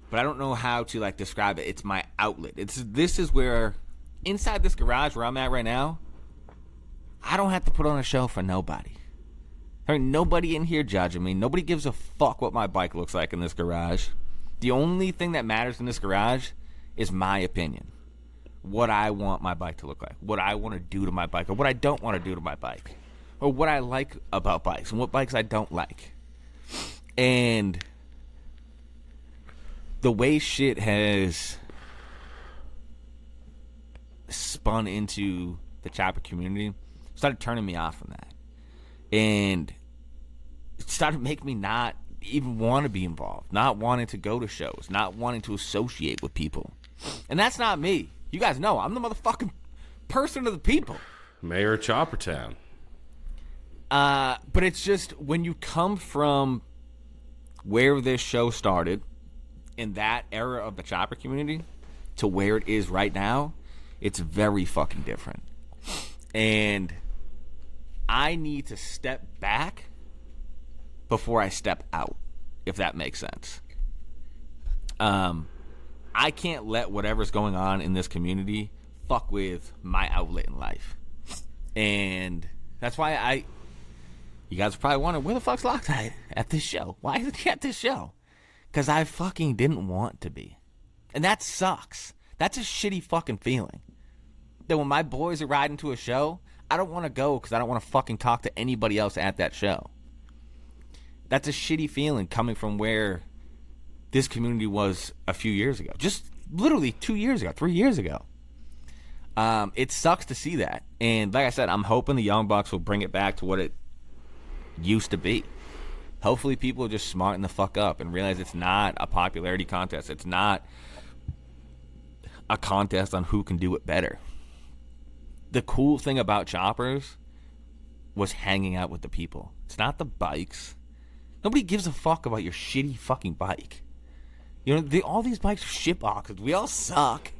But I don't know how to like describe it. It's my outlet. This is where inside this garage where I'm at right now, I don't have to put on a show for nobody. I mean, nobody in here judging me. Nobody gives a fuck what my bike looks like in this garage. The only thing that matters in this garage is my opinion. What I want my bike to look like. What I want to do to my bike. Or what I don't want to do to my bike. Or what I like about bikes. And what bikes I don't like. And the way shit has spun into the Chopper community started turning me off from that. And it started making me not even want to be involved. Not wanting to go to shows. Not wanting to associate with people. And that's not me. You guys know I'm the motherfucking person of the people. Mayor of Choppertown. But it's just when you come from where this show started in that era of the Chopper community to where it is right now, it's very fucking different. And I need to step back before I step out, if that makes sense. I can't let whatever's going on in this community fuck with my outlet in life. And that's why you guys are probably wondering, where the fuck's Loctite at this show? Why is he at this show? Because I fucking didn't want to be. And that sucks. That's a shitty fucking feeling. That when my boys are riding to a show, I don't want to go because I don't want to fucking talk to anybody else at that show. That's a shitty feeling coming from where this community was a few years ago. Just literally 2 years ago, 3 years ago. It sucks to see that. And like I said, I'm hoping the Young Bucks will bring it back to what it used to be. Hopefully people just smarten the fuck up and realize it's not a popularity contest. It's not a contest on who can do it better. The cool thing about Choppers was hanging out with the people. It's not the bikes. Nobody gives a fuck about your shitty fucking bike. You know, all these bikes are shit boxes. We all suck.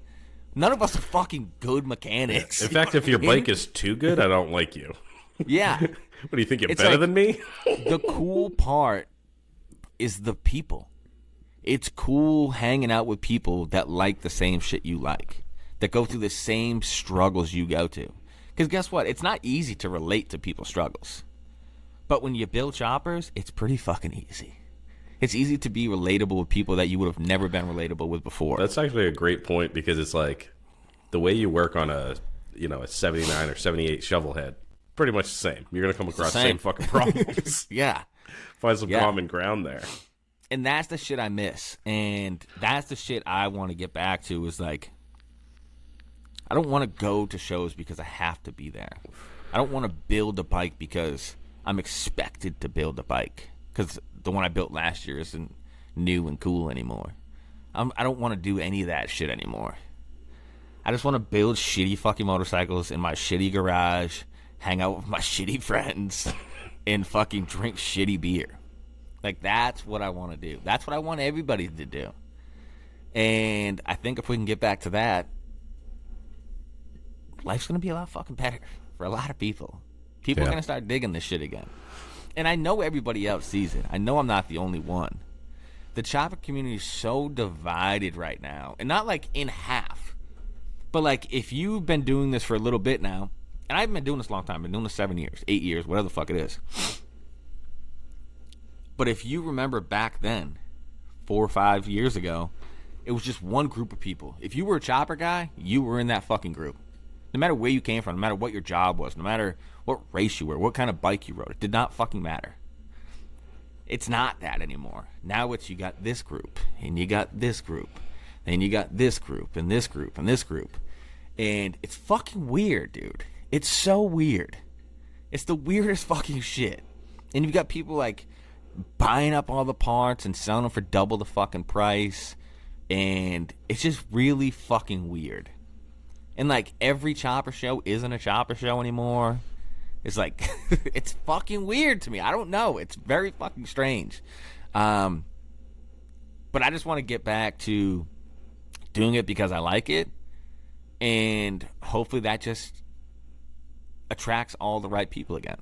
None of us are fucking good mechanics. In fact, if your bike is too good, I don't like you. Yeah. What do you think? You're It's better like- than me? The cool part is the people. It's cool hanging out with people that like the same shit you like, that go through the same struggles you go to. Because guess what? It's not easy to relate to people's struggles. But when you build Choppers, it's pretty fucking easy. It's easy to be relatable with people that you would have never been relatable with before. That's actually a great point, because it's like the way you work on a 79 or 78 shovel head, pretty much the same. You're going to come across the same fucking problems. Yeah. Find some common ground there. And that's the shit I miss. And that's the shit I want to get back to is like, I don't want to go to shows because I have to be there. I don't want to build a bike because I'm expected to build a bike. Because the one I built last year isn't new and cool anymore. I don't want to do any of that shit anymore. I just want to build shitty fucking motorcycles in my shitty garage, hang out with my shitty friends, and fucking drink shitty beer. Like, that's what I want to do. That's what I want everybody to do. And I think if we can get back to that, life's going to be a lot fucking better for a lot of people. People are going to start digging this shit again. And I know everybody else sees it. I know I'm not the only one. the chopper community is so divided right now, and not like in half, but like if you've been doing this for a little bit now, and I've been doing this a long time, I've been doing this 7 years, 8 years, whatever the fuck it is. But if you remember back then, 4 or 5 years ago, it was just one group of people. If you were a chopper guy, you were in that fucking group. No matter where you came from, no matter what your job was, no matter what race you were, what kind of bike you rode, it did not fucking matter. It's not that anymore. Now it's you got this group, and you got this group, and you got this group, and this group, and this group. And it's fucking weird, dude. It's so weird. It's the weirdest fucking shit. And you've got people like buying up all the parts and selling them for double the fucking price. And it's just really fucking weird. And like every chopper show isn't a chopper show anymore. It's like, it's fucking weird to me. I don't know. It's very fucking strange. But I just want to get back to doing it because I like it. And hopefully that just attracts all the right people again.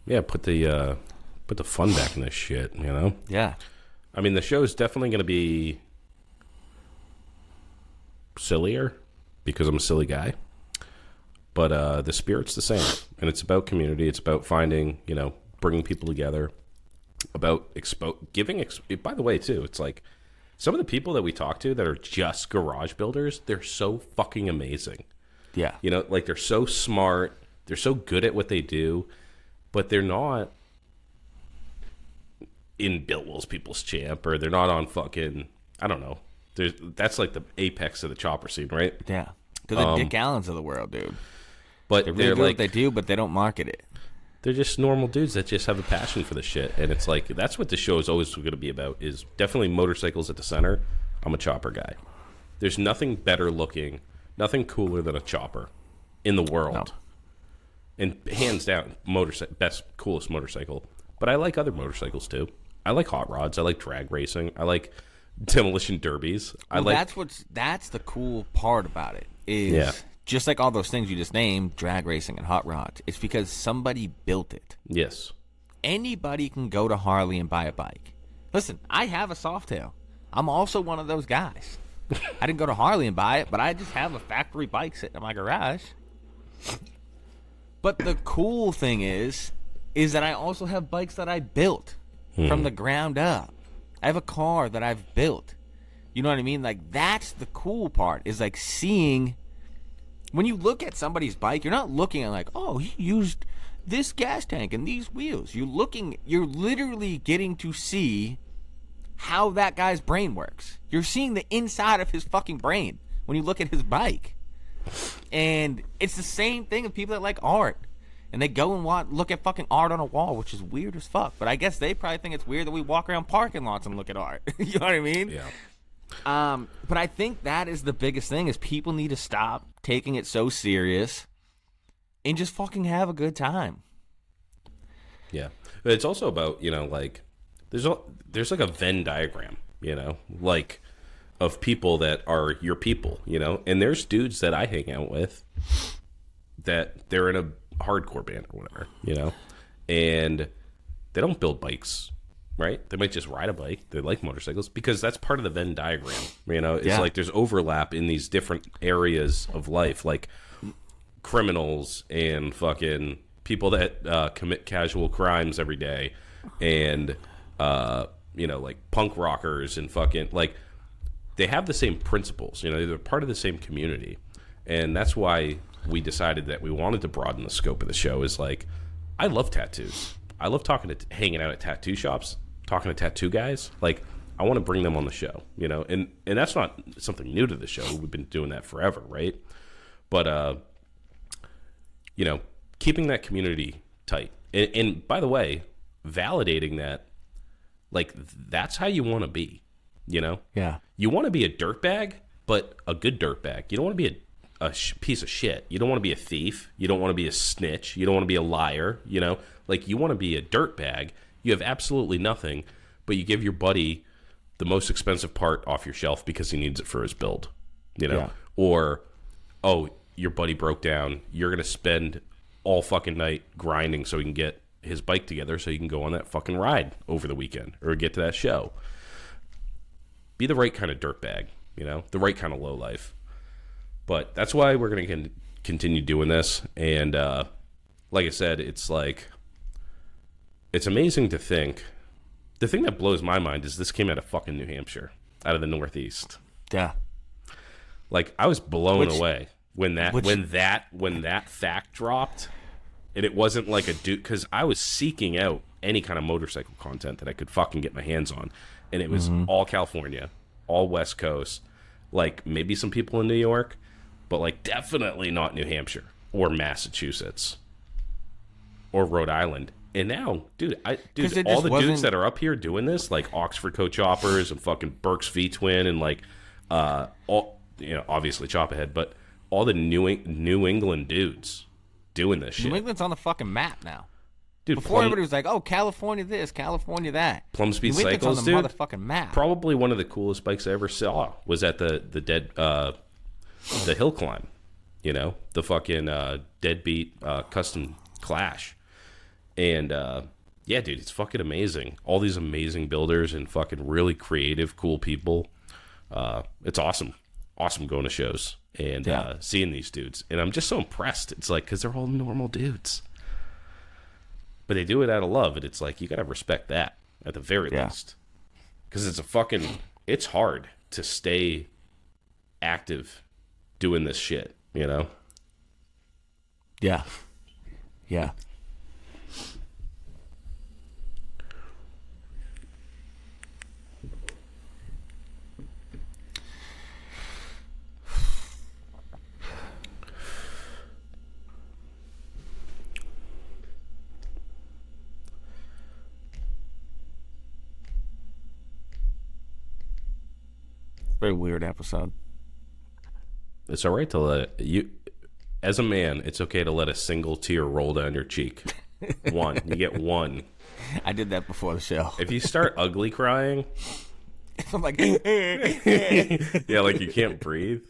Yeah, put the fun back in this shit, you know? Yeah. I mean, the show is definitely going to be sillier because I'm a silly guy. But the spirit's the same. And it's about community. It's about finding, you know, bringing people together. About by the way, too, it's like some of the people that we talk to that are just garage builders, they're so fucking amazing. Yeah. You know, like they're so smart. They're so good at what they do. But they're not in Bill Will's People's Champ, or they're not on fucking, I don't know. That's like the apex of the chopper scene, right? Yeah. They're the Dick Allens of the world, dude. But they're really good at what they do, but they don't market it. They're just normal dudes that just have a passion for the shit. And it's like, that's what the show is always going to be about, is definitely motorcycles at the center. I'm a chopper guy. There's nothing better looking, nothing cooler than a chopper in the world. No. And hands down, best, coolest motorcycle. But I like other motorcycles too. I like hot rods. I like drag racing. I like demolition derbies. That's the cool part about it. Is just like all those things you just named, drag racing and hot rods. It's because somebody built it. Yes. Anybody can go to Harley and buy a bike. Listen, I have a Softail. I'm also one of those guys. I didn't go to Harley and buy it, but I just have a factory bike sitting in my garage. But the cool thing is that I also have bikes that I built from the ground up. I have a car that I've built. You know what I mean? Like, that's the cool part, is like seeing, when you look at somebody's bike, you're not looking at like, oh, he used this gas tank and these wheels. You're literally getting to see how that guy's brain works. You're seeing the inside of his fucking brain when you look at his bike. And it's the same thing with people that like art, and they go and look at fucking art on a wall, which is weird as fuck. But I guess they probably think it's weird that we walk around parking lots and look at art. You know what I mean? Yeah. But I think that is the biggest thing, is people need to stop taking it so serious and just fucking have a good time. Yeah. But it's also about, you know, like there's like a Venn diagram, you know, like of people that are your people, you know, and there's dudes that I hang out with that they're in a hardcore band or whatever, you know, and they don't build bikes, right? They might just ride a bike. They like motorcycles because that's part of the Venn diagram, you know. It's like there's overlap in these different areas of life, like criminals and fucking people that commit casual crimes every day, and you know, like punk rockers and fucking like, they have the same principles, you know, they're part of the same community. And that's why we decided that we wanted to broaden the scope of the show. Is like, I love tattoos. I love hanging out at tattoo shops, talking to tattoo guys. Like, I want to bring them on the show, you know, and that's not something new to the show. We've been doing that forever, right? But, you know, keeping that community tight. And by the way, validating that, like, that's how you want to be. You know? Yeah. You want to be a dirtbag, but a good dirtbag. You don't want to be a piece of shit. You don't want to be a thief. You don't want to be a snitch. You don't want to be a liar. You know? Like, you want to be a dirtbag. You have absolutely nothing, but you give your buddy the most expensive part off your shelf because he needs it for his build. You know? Yeah. Or, oh, your buddy broke down. You're going to spend all fucking night grinding so he can get his bike together so he can go on that fucking ride over the weekend or get to that show. Be the right kind of dirtbag, you know, the right kind of low life. But that's why we're going to continue doing this. And like I said, it's like, it's amazing to think. The thing that blows my mind is this came out of fucking New Hampshire, out of the Northeast. Yeah. Like, I was blown away when that fact dropped. And it wasn't like a dude, because I was seeking out any kind of motorcycle content that I could fucking get my hands on. And it was all California, all West Coast, like maybe some people in New York, but like definitely not New Hampshire or Massachusetts or Rhode Island. And now, dude, all the dudes that are up here doing this, like Oxford Co-Choppers and fucking Burke's V-Twin and like, all, you know, obviously Chopperhead, but all the New England dudes doing this shit. New England's on the fucking map now. Dude, before everybody was like, "Oh, California this, California that." Plum Speed New England's Cycles, on the dude. motherfucking map. Probably one of the coolest bikes I ever saw was at the hill climb. You know, the fucking Deadbeat custom Clash, and yeah, dude, it's fucking amazing. All these amazing builders and fucking really creative, cool people. It's awesome going to shows and seeing these dudes, and I'm just so impressed. It's like, because they're all normal dudes, but they do it out of love, and it's like, you gotta respect that at the very least, because it's hard to stay active doing this shit, you know. Yeah. Very weird episode. It's all right to let you, as a man, it's okay to let a single tear roll down your cheek. You get one. I did that before the show. If you start ugly crying, I'm like, yeah, like you can't breathe,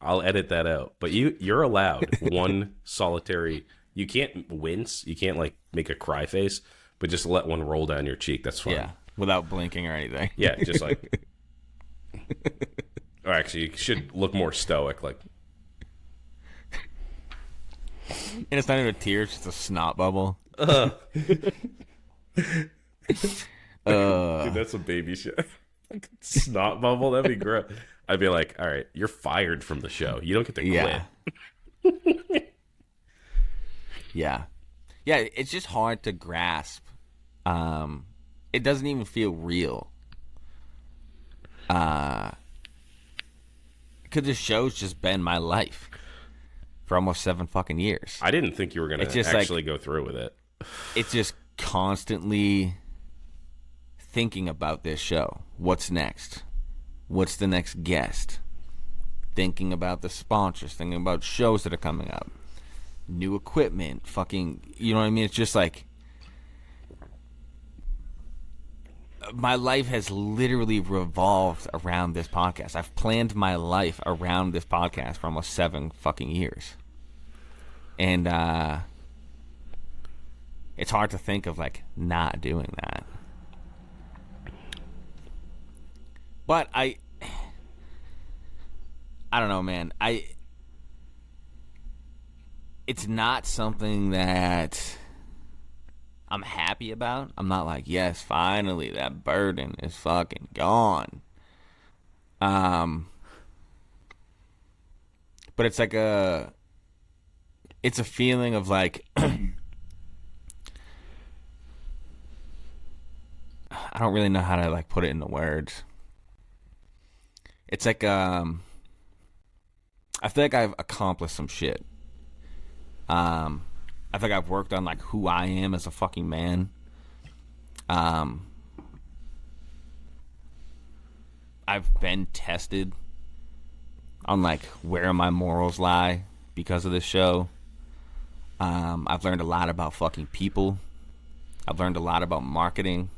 I'll edit that out. But you're allowed one solitary. You can't wince. You can't like make a cry face, but just let one roll down your cheek. That's fine. Yeah, without blinking or anything. Yeah, just like. Or actually, you should look more stoic, like. And it's not even a tear; it's just a snot bubble. Dude, that's a baby shit. Snot bubble, that'd be great. I'd be like, all right, you're fired from the show. You don't get to quit. Yeah. It's just hard to grasp. It doesn't even feel real. Because this show's just been my life for almost 7 fucking years. I didn't think you were going to actually go through with it. It's just constantly thinking about this show. What's next? What's the next guest? Thinking about the sponsors, thinking about shows that are coming up. New equipment, fucking, you know what I mean? It's just like, my life has literally revolved around this podcast. I've planned my life around this podcast for almost 7 fucking years. And it's hard to think of like not doing that. But I don't know, man. It's not something that I'm happy about. I'm not like, yes, finally, that burden is fucking gone. But it's like it's a feeling of like, I don't really know how to like put it into words. It's like, I feel like I've accomplished some shit. I think I've worked on like who I am as a fucking man. I've been tested on like where my morals lie because of this show. I've learned a lot about fucking people. I've learned a lot about marketing,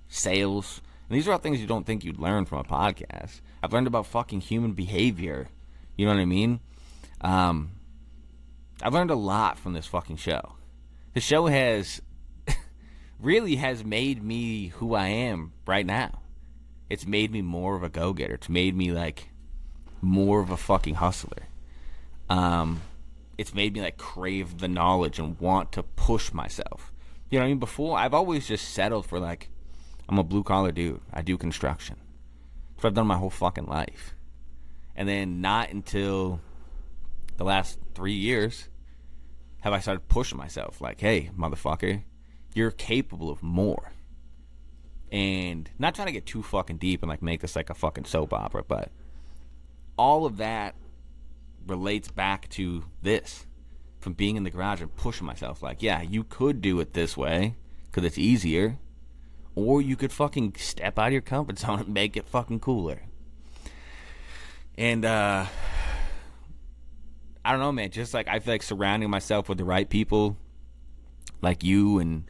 sales. And these are all things you don't think you'd learn from a podcast. I've learned about fucking human behavior. You know what I mean? I've learned a lot from this fucking show. The show has really has made me who I am right now. It's made me more of a go-getter. It's made me like more of a fucking hustler. It's made me like crave the knowledge and want to push myself. You know what I mean? Before, I've always just settled for like, I'm a blue-collar dude. I do construction. That's what I've done my whole fucking life. And then not until the last 3 years have I started pushing myself. Like, hey, motherfucker, you're capable of more. And not trying to get too fucking deep and like make this like a fucking soap opera, but all of that relates back to this. From being in the garage and pushing myself. Like, yeah, you could do it this way because it's easier. Or you could fucking step out of your comfort zone and make it fucking cooler. And, I don't know, man. Just like, I feel like surrounding myself with the right people. Like you and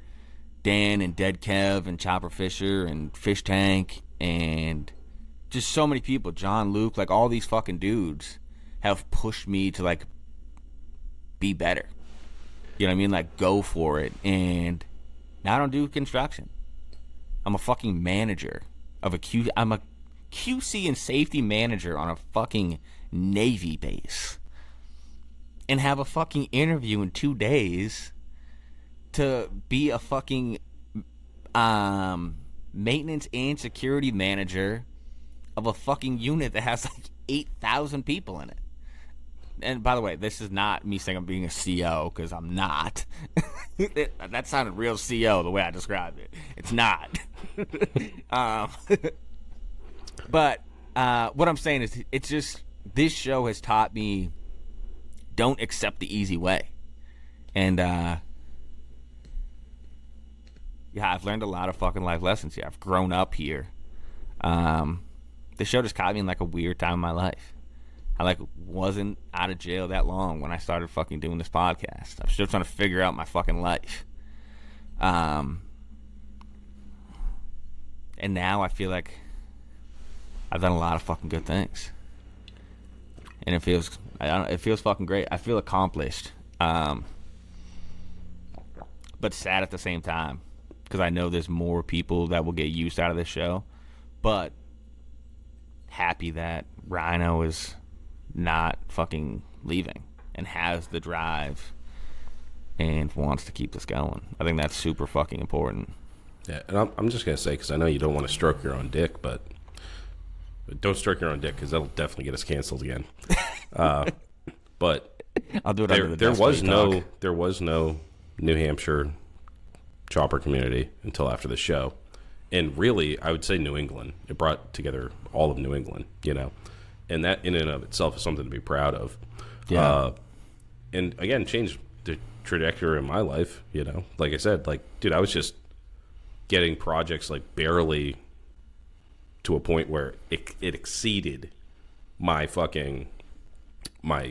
Dan and Dead Kev and Chopper Fisher and Fish Tank. And just so many people. John, Luke, like all these fucking dudes have pushed me to like be better. You know what I mean? Like, go for it. And now I don't do construction. I'm a fucking manager of a Q. I'm a QC and safety manager on a fucking Navy base. And have a fucking interview in 2 days to be a fucking maintenance and security manager of a fucking unit that has like 8,000 people in it. And by the way, this is not me saying I'm being a CO, because I'm not. That sounded real CO the way I described it. It's not. But what I'm saying is, it's just, this show has taught me, don't accept the easy way. And yeah, I've learned a lot of fucking life lessons here. I've grown up here. The show just caught me in like a weird time in my life. I like wasn't out of jail that long when I started fucking doing this podcast. I'm still trying to figure out my fucking life. And now I feel like I've done a lot of fucking good things. And it feels fucking great. I feel accomplished. But sad at the same time, because I know there's more people that will get used out of this show. But happy that Rhino is not fucking leaving and has the drive and wants to keep this going. I think that's super fucking important. Yeah, and I'm just going to say, because I know you don't want to stroke your own dick, but don't stroke your own dick, because that'll definitely get us canceled again. But I'll do it under the desk. There was no New Hampshire chopper community until after the show. And really, I would say New England. It brought together all of New England, you know. And that in and of itself is something to be proud of. Yeah. And again, changed the trajectory of my life, you know. Like I said, like, dude, I was just getting projects like barely to a point where it exceeded my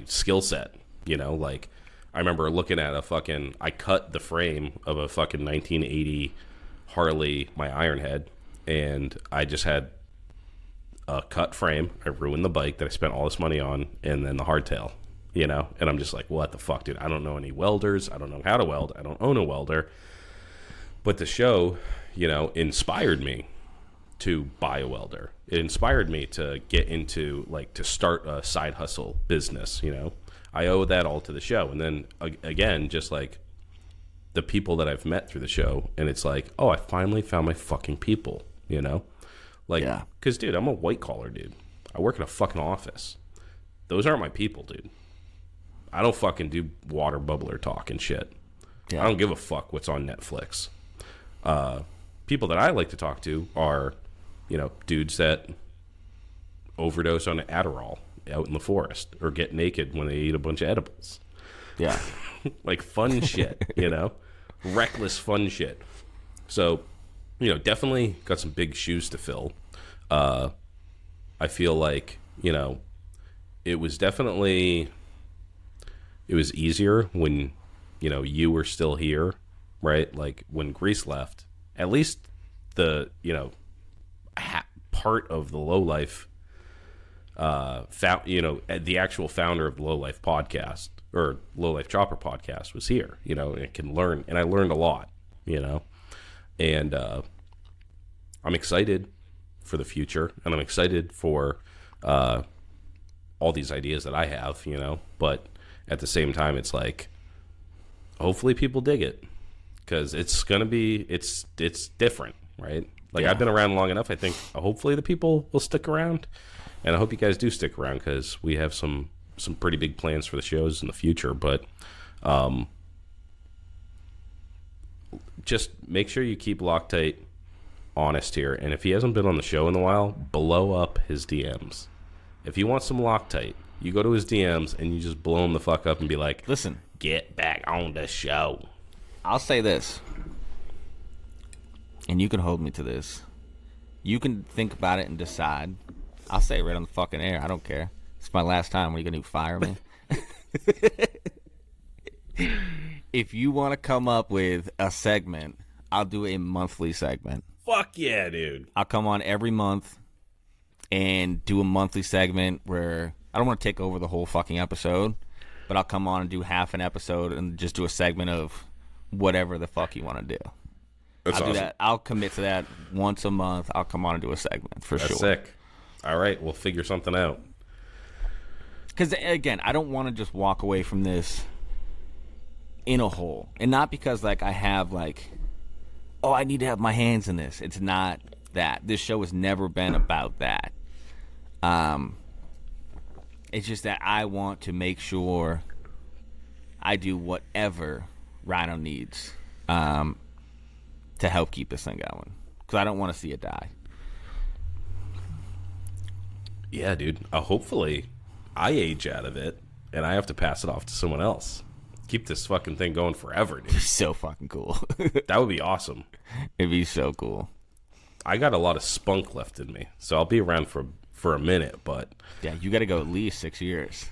skill set, you know. Like, I remember looking at I cut the frame of a fucking 1980 Harley, my Ironhead, and I just had a cut frame. I ruined the bike that I spent all this money on, and then the hardtail, you know. And I'm just like, what the fuck, dude? I don't know any welders. I don't know how to weld. I don't own a welder. But the show, you know, inspired me to buy a welder. It inspired me to get into, like, to start a side hustle business, you know. I owe that all to the show. And then, again, just like the people that I've met through the show, and it's like, oh, I finally found my fucking people, you know? Like, because, dude, I'm a white-collar dude. I work in a fucking office. Those aren't my people, dude. I don't fucking do water bubbler talk and shit. Yeah. I don't give a fuck what's on Netflix. People that I like to talk to are, you know, dudes that overdose on Adderall out in the forest or get naked when they eat a bunch of edibles. Yeah. Like fun shit, you know? Reckless fun shit. So, you know, definitely got some big shoes to fill. I feel like, you know, it was easier when, you know, you were still here, right? Like when Grease left, at least the, you know, part of the Lowlife, you know, the actual founder of the Lowlife podcast or Lowlife Chopper podcast was here, you know, and can learn. And I learned a lot, you know, And I'm excited for the future, and I'm excited for all these ideas that I have, but at the same time, it's like, hopefully people dig it, because it's going to be, it's different, right? Like, I've been around long enough. I think hopefully the people will stick around, and I hope you guys do stick around, because we have some pretty big plans for the shows in the future. But just make sure you keep Loctite honest here, and if he hasn't been on the show in a while, blow up his DMs. If you want some Loctite, you go to his DMs and you just blow him the fuck up and be like, listen, get back on the show. I'll say this, and you can hold me to this. You can think about it and decide. I'll say it right on the fucking air. I don't care. It's my last time. Are you going to fire me? If you want to come up with a segment, I'll do a monthly segment. Fuck yeah, dude. I'll come on every month and do a monthly segment where I don't want to take over the whole fucking episode, but I'll come on and do half an episode and just do a segment of whatever the fuck you want to do. That's I'll awesome. do that. I'll commit to that once a month. I'll come on and do a segment for sure. That's sick. All right, we'll figure something out. Because, again, I don't want to just walk away from this in a hole. And not because, like, I have, like, oh, I need to have my hands in this. It's not that. This show has never been about that. It's just that I want to make sure I do whatever Rhino needs to help keep this thing going. Because I don't want to see it die. Yeah, dude. Hopefully I age out of it and I have to pass it off to someone else. Keep this fucking thing going forever, dude. So fucking cool. That would be awesome. It'd be so cool. I got a lot of spunk left in me, so I'll be around for a minute, but... Yeah, you got to go at least 6 years.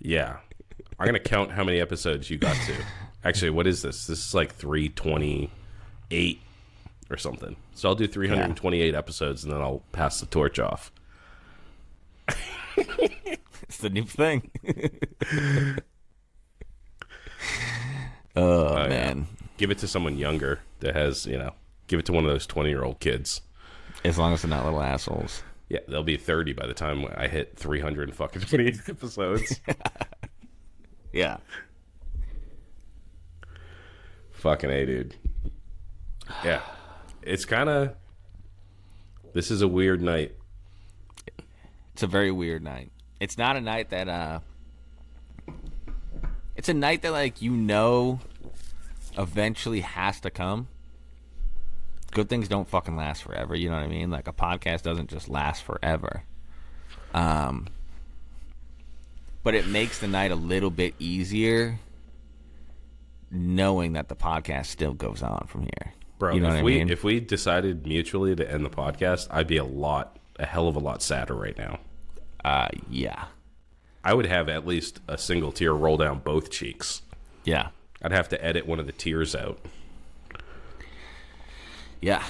Yeah. I'm going to count how many episodes you got to. Actually, what is this? This is like 328 or something. So I'll do 328 episodes, and then I'll pass the torch off. It's the new thing. Oh, man. Yeah. Give it to someone younger that has, give it to one of those 20-year-old kids. As long as they're not little assholes. Yeah, they'll be 30 by the time I hit 328 episodes. Yeah. Fucking A, dude. Yeah. It's kind of... This is a weird night. It's a very weird night. It's not a night that, It's a night that, like, eventually has to come. Good things don't fucking last forever, you know what I mean? Like, a podcast doesn't just last forever. But it makes the night a little bit easier knowing that the podcast still goes on from here. Bro, you know what I mean? If we decided mutually to end the podcast, I'd be a hell of a lot sadder right now. Yeah. I would have at least a single tear roll down both cheeks. Yeah. I'd have to edit one of the tears out. Yeah.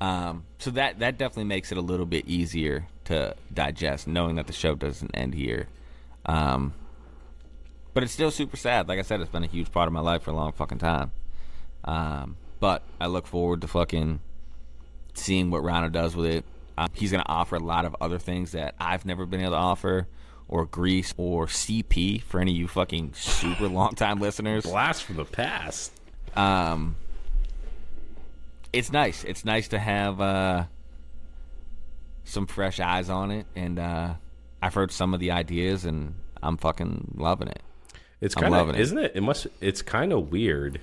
So that definitely makes it a little bit easier to digest, knowing that the show doesn't end here. But it's still super sad. Like I said, it's been a huge part of my life for a long fucking time. But I look forward to fucking seeing what Rhino does with it. He's going to offer a lot of other things that I've never been able to offer, or Grease, or CP, for any of you fucking super long-time listeners. Blast from the past. It's nice. It's nice to have some fresh eyes on it, and I've heard some of the ideas, and I'm fucking loving it. It's kind of, isn't it? It's kind of weird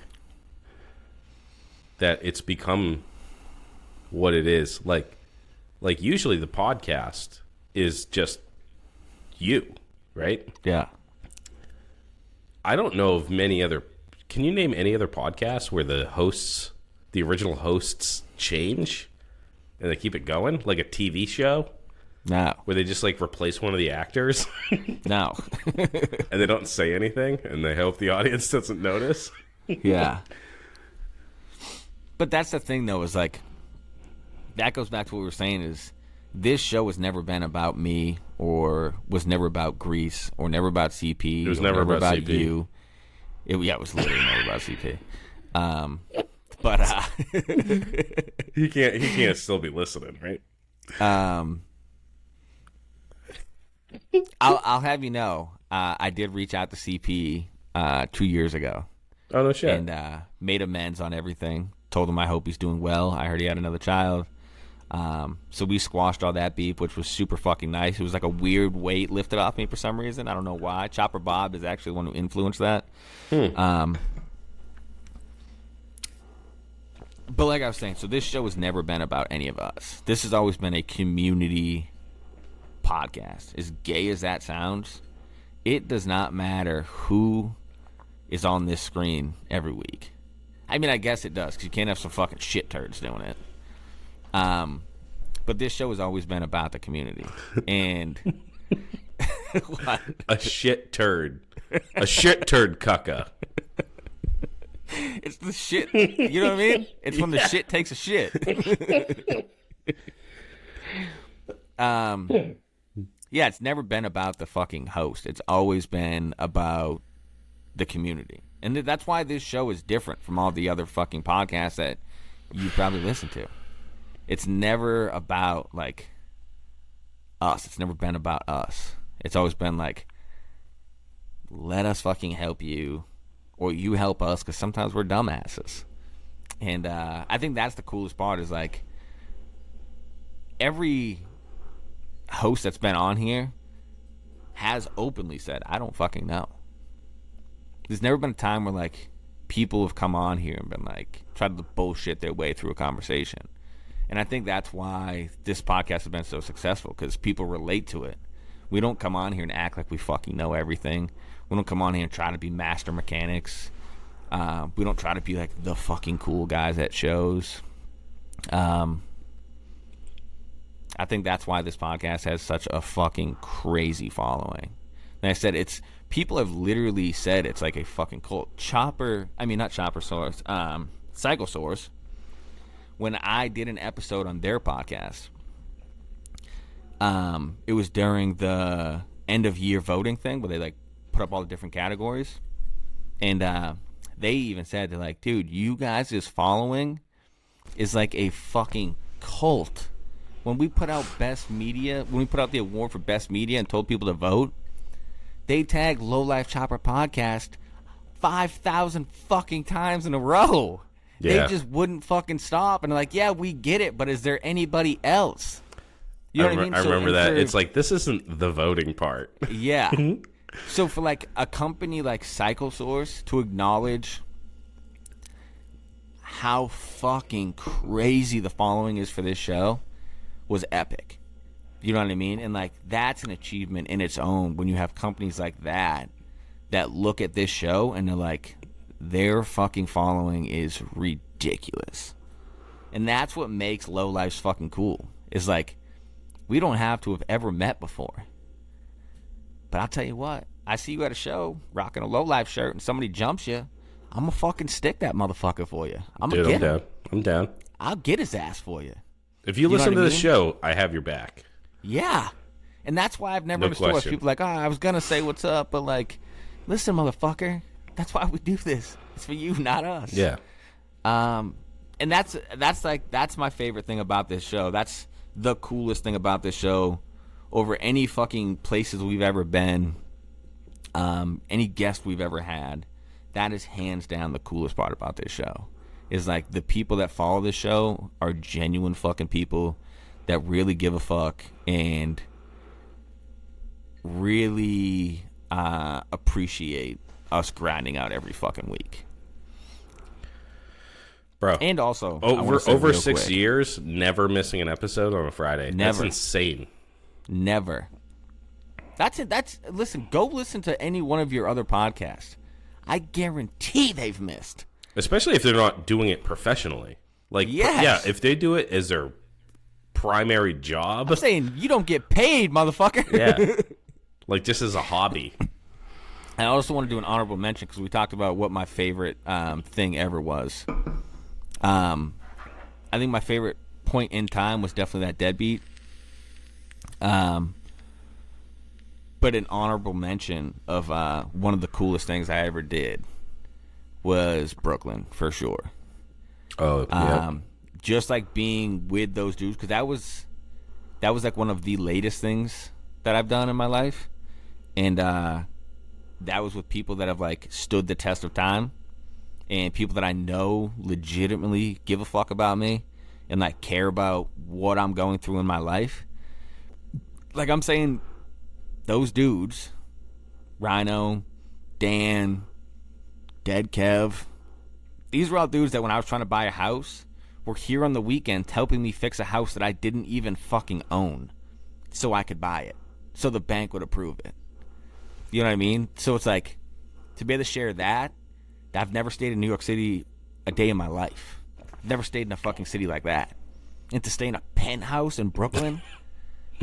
that it's become what it is. Like usually the podcast is just you, right? Yeah. I don't know of many other. Can you name any other podcasts where the original hosts change and they keep it going, like a TV show? No. Where they just like replace one of the actors? No. And they don't say anything, and they hope the audience doesn't notice. Yeah. But that's the thing, though, is like, that goes back to what we were saying, is this show has never been about me, or was never about Grease, or never about CP. It was never about CP. you. It was literally never about CP. But he can't still be listening, right? I'll have you know, I did reach out to CP 2 years ago. Oh, no shit. And made amends on everything. Told him I hope he's doing well. I heard he had another child. So we squashed all that beef, which was super fucking nice. It was like a weird weight lifted off me for some reason. I don't know why. Chopper Bob is actually the one who influenced that. But like I was saying, so this show has never been about any of us. This has always been a community podcast. As gay as that sounds, it does not matter who is on this screen every week. I mean, I guess it does, because you can't have some fucking shit turds doing it. But this show has always been about the community. And what? A shit turd. A shit turd cucka. It's the shit. You know what I mean? It's when the shit takes a shit. Yeah, it's never been about the fucking host. It's always been about the community. And that's why this show is different from all the other fucking podcasts that you probably listen to. It's never about, like, us. It's never been about us. It's always been like, let us fucking help you, or you help us, because sometimes we're dumbasses. And I think that's the coolest part, is like, every host that's been on here has openly said, I don't fucking know. There's never been a time where, like, people have come on here and been like, tried to bullshit their way through a conversation. And I think that's why this podcast has been so successful, because people relate to it. We don't come on here and act like we fucking know everything. We don't come on here and try to be master mechanics. We don't try to be like the fucking cool guys at shows. I think that's why this podcast has such a fucking crazy following. And I said, people have literally said it's like a fucking cult. Psychosaurus, when I did an episode on their podcast, it was during the end of year voting thing where they like put up all the different categories, and they even said, they're like, dude, you guys' following is like a fucking cult. When we put out best media, when we put out the award for best media and told people to vote, they tagged Lowlife Chopper Podcast 5,000 fucking times in a row. Yeah. They just wouldn't fucking stop. And they're like, yeah, we get it, but is there anybody else? You know what I mean? I remember that. It's like, this isn't the voting part. Yeah. So for like a company like Psychosaurus to acknowledge how fucking crazy the following is for this show was epic. You know what I mean? And like, that's an achievement in its own when you have companies like that look at this show and they're like, their fucking following is ridiculous. And that's what makes Lowlifes fucking cool. Is like, we don't have to have ever met before. But I'll tell you what, I see you at a show rocking a Lowlife shirt and somebody jumps you, I'm gonna fucking stick that motherfucker for you. I'm down. I'm down. I'll get his ass for you. If you listen to this show, I have your back. Yeah. And that's why I've never understood people like, I was gonna say what's up, but like, listen, motherfucker, that's why we do this. It's for you, not us. Yeah. And that's my favorite thing about this show. That's the coolest thing about this show over any fucking places we've ever been, any guest we've ever had. That is hands down the coolest part about this show. Is like, the people that follow this show are genuine fucking people that really give a fuck and really appreciate us grinding out every fucking week. Bro. And also, over 6 years, never missing an episode on a Friday. Never. That's insane. Never. That's it. Listen, go listen to any one of your other podcasts. I guarantee they've missed. Especially if they're not doing it professionally. Like, yes. Yeah, if they do it as their primary job. I'm saying, you don't get paid, motherfucker. Yeah. Like, just as a hobby. I also want to do an honorable mention because we talked about what my favorite thing ever was. I think my favorite point in time was definitely that deadbeat. But an honorable mention of one of the coolest things I ever did was Brooklyn, for sure. Oh, yeah. Just like being with those dudes, because that was like one of the latest things that I've done in my life, and that was with people that have like stood the test of time, and people that I know legitimately give a fuck about me and like care about what I'm going through in my life. Like I'm saying, those dudes, Rhino, Dan, Dead Kev, these were all dudes that when I was trying to buy a house were here on the weekends helping me fix a house that I didn't even fucking own so I could buy it, so the bank would approve it. You know what I mean? So it's like, to be able to share that, I've never stayed in New York City a day in my life. I've never stayed in a fucking city like that. And to stay in a penthouse in Brooklyn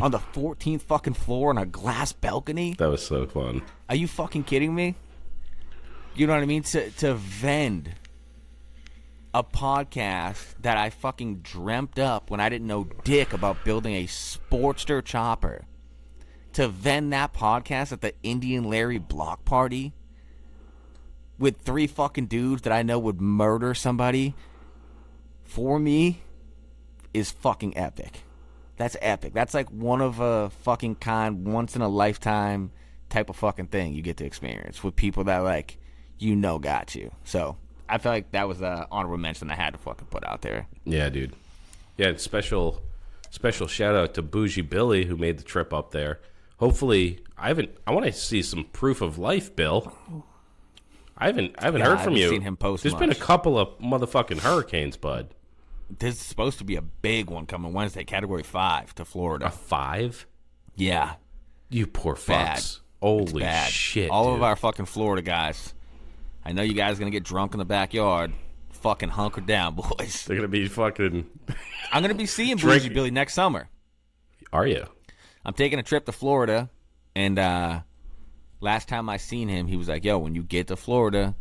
on the 14th fucking floor on a glass balcony. That was so fun. Are you fucking kidding me? You know what I mean? To vend a podcast that I fucking dreamt up when I didn't know dick about building a Sportster chopper. To vend that podcast at the Indian Larry block party with 3 fucking dudes that I know would murder somebody for me is fucking epic. That's epic. That's like one of a fucking kind, once in a lifetime type of fucking thing you get to experience with people that like, you know, got you. So I feel like that was an honorable mention I had to fucking put out there. Yeah, dude. Yeah, and special shout out to Bougie Billy who made the trip up there. Hopefully, I want to see some proof of life, Bill. I haven't heard from you. Seen him post There's much. been a couple of motherfucking hurricanes, bud. There's supposed to be a big one coming Wednesday, Category 5 to Florida. A 5? Yeah. You poor Bad. fucks. Holy Bad. shit, All dude. of our fucking Florida guys. I know you guys are going to get drunk in the backyard. Fucking hunker down, boys. They're going to be fucking... I'm going to be seeing Drink- Bougie Billy next summer. Are you? I'm taking a trip to Florida, and last time I seen him, he was like, yo, when you get to Florida,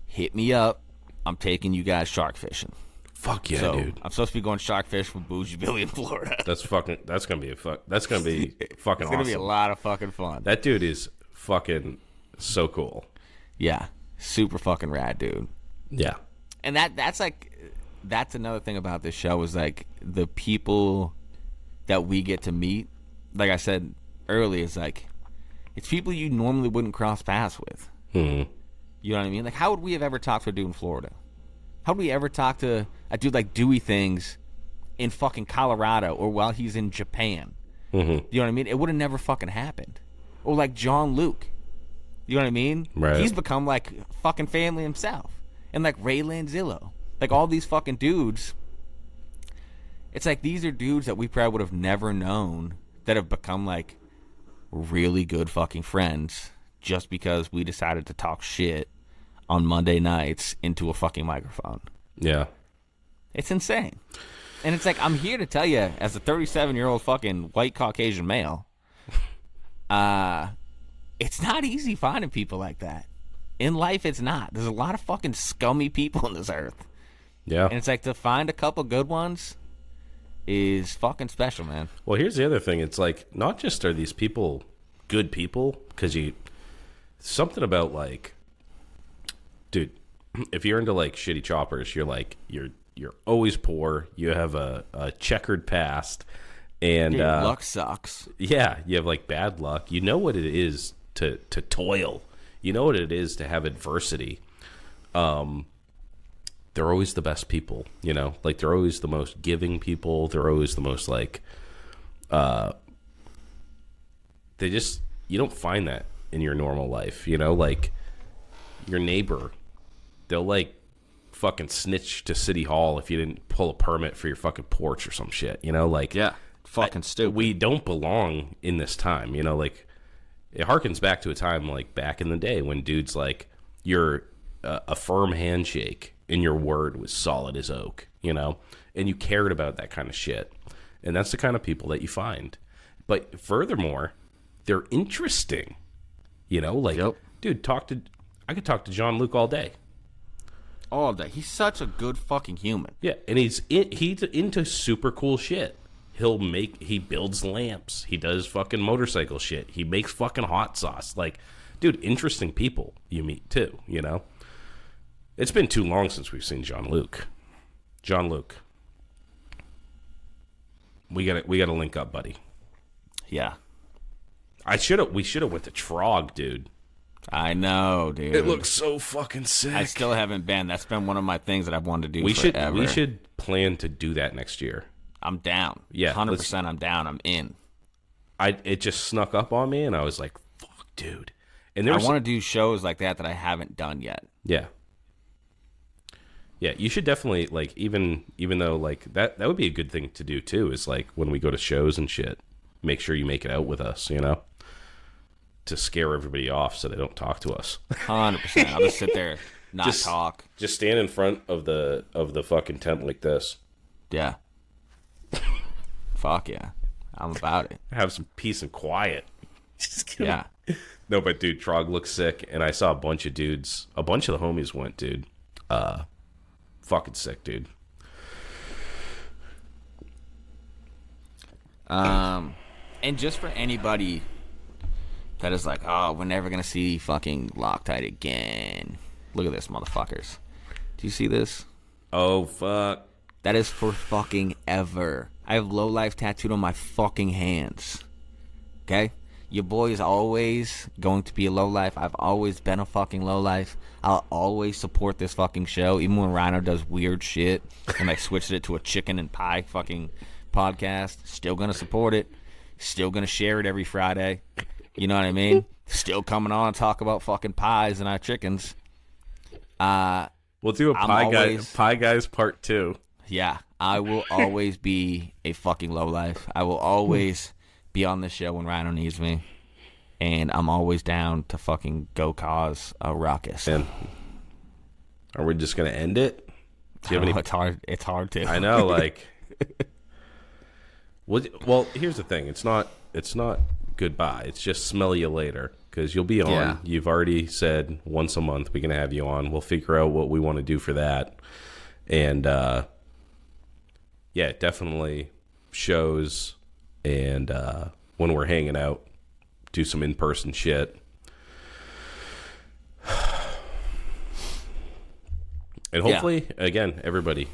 hit me up. I'm taking you guys shark fishing. Fuck yeah, So dude. I'm supposed to be going shark fish with Bougie Billy in Florida. That's gonna be fucking It's awesome. going to be a lot of fucking fun. That dude is fucking so cool. Yeah. Super fucking rad, dude. Yeah. And that's another thing about this show is like the people that we get to meet. Like I said earlier, it's people you normally wouldn't cross paths with. Mm-hmm. You know what I mean? Like, how would we have ever talked to a dude in Florida? How would we ever talk to a dude like Dewey Things in fucking Colorado or while he's in Japan? Mm-hmm. You know what I mean? It would have never fucking happened. Or like John Luke. You know what I mean? Right. He's become like fucking family himself. And like Ray Lanzillo. Like all these fucking dudes. It's like these are dudes that we probably would have never known that have become like really good fucking friends just because we decided to talk shit on Monday nights into a fucking microphone. Yeah. It's insane. And it's like, I'm here to tell you, as a 37-year-old fucking white Caucasian male, it's not easy finding people like that. In life, it's not. There's a lot of fucking scummy people on this earth. Yeah. And it's like, to find a couple good ones is fucking special, man. Well, here's the other thing. It's like, not just are these people good people, because something about like, dude, if you're into like shitty choppers, you're like, you're always poor. You have a checkered past, and Dude, luck sucks. Yeah, you have like bad luck. You know what it is to toil. You know what it is to have adversity. They're always the best people, you know? Like, they're always the most giving people. They're always the most, like, you don't find that in your normal life, you know? Like, your neighbor, they'll, like, fucking snitch to City Hall if you didn't pull a permit for your fucking porch or some shit, you know? Like, Yeah, fucking stupid. We don't belong in this time, you know? Like, it harkens back to a time, like, back in the day when dudes, like, you're a firm handshake and your word was solid as oak, you know? And you cared about that kind of shit. And that's the kind of people that you find. But furthermore, they're interesting. You know, like, Yep. dude, I could talk to John Luke all day. All day. He's such a good fucking human. Yeah, and he's into super cool shit. He builds lamps. He does fucking motorcycle shit. He makes fucking hot sauce. Like, dude, interesting people you meet too, you know? It's been too long since we've seen John Luke. John Luke. We gotta link up, buddy. Yeah. We should have went to Trog, dude. I know, dude. It looks so fucking sick. I still haven't been. That's been one of my things that I've wanted to do We forever. should plan to do that next year. I'm down. Yeah, 100% I'm down. I'm in. It just snuck up on me, and I was like, fuck, dude. And I want to do shows like that I haven't done yet. Yeah. Yeah, you should definitely, like, even though, like, that would be a good thing to do, too, is, like, when we go to shows and shit, make sure you make it out with us, you know? To scare everybody off so they don't talk to us. 100%. I'll just sit there, not talk. Just stand in front of the fucking tent like this. Yeah. Fuck yeah. I'm about it. Have some peace and quiet. Just kidding. Yeah. No, but dude, Trog looks sick, and I saw a bunch of the homies went, dude. Fucking sick, dude. And just for anybody that is like, oh, we're never gonna see fucking Loctite again. Look at this, motherfuckers. Do you see this? Oh, fuck. That is for fucking ever. I have Lowlife tattooed on my fucking hands. Okay? Your boy is always going to be a Lowlife. I've always been a fucking Lowlife. I'll always support this fucking show, even when Rhino does weird shit and like switches it to a chicken and pie fucking podcast. Still gonna support it. Still gonna share it every Friday. You know what I mean? Still coming on and talk about fucking pies and our chickens. We'll do a Pie Guys Part 2. Yeah, I will always be a fucking Lowlife. I will always be on this show when Rhino needs me. And I'm always down to fucking go cause a ruckus. And are we just going to end it? Do you have any... It's hard to. I know, like... well, here's the thing. It's not goodbye. It's just smell you later. Because you'll be on. Yeah. You've already said once a month we can have you on. We'll figure out what we want to do for that. And, yeah, definitely shows. And when we're hanging out, do some in-person shit. And hopefully, again, everybody,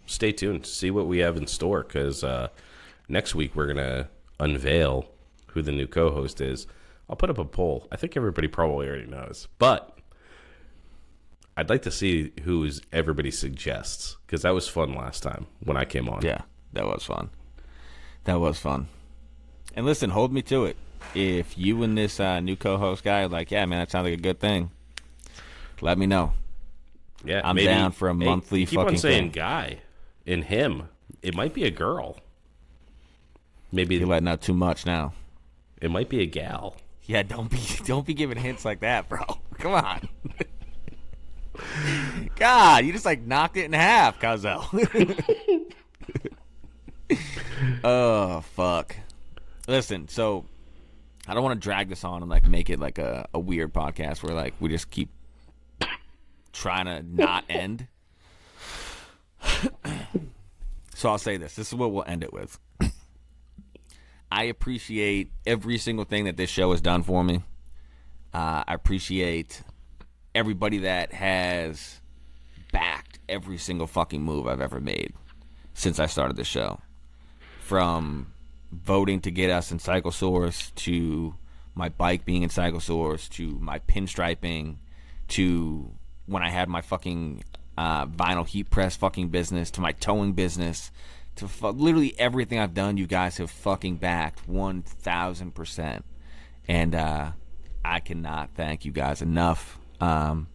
stay tuned. See what we have in store. Because next week we're going to unveil who the new co-host is. I'll put up a poll. I think everybody probably already knows. But I'd like to see who everybody suggests. Because that was fun last time when I came on. Yeah, that was fun. That was fun. And listen, hold me to it. If you and this new co-host guy are like, yeah, man, that sounds like a good thing, let me know. Yeah, I'm down for a monthly keep fucking on saying thing. guy. In him. It might be a girl. Maybe You're letting out too much now. It might be a gal. Yeah, don't be giving hints like that, bro. Come on. God, you just like knocked it in half, Cuzzo. Oh, fuck. Listen, so I don't want to drag this on and like make it like a weird podcast where like we just keep trying to not end. So I'll say this. This is what we'll end it with. I appreciate every single thing that this show has done for me. I appreciate everybody that has backed every single fucking move I've ever made since I started the show. From voting to get us in Cycle Source, to my bike being in Cycle Source, to my pinstriping, to when I had my fucking vinyl heat press fucking business, to my towing business, to literally everything I've done, you guys have fucking backed 1,000%. And I cannot thank you guys enough. And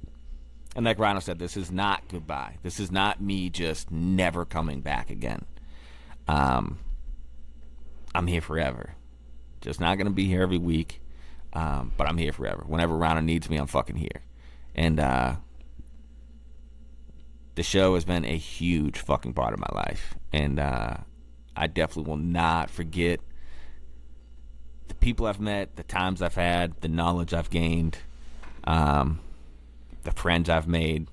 like Rhino said, this is not goodbye. This is not me just never coming back again. I'm here forever. Just not going to be here every week. But I'm here forever. Whenever Rhino needs me, I'm fucking here. And the show has been a huge fucking part of my life. And I definitely will not forget the people I've met, the times I've had, the knowledge I've gained, the friends I've made.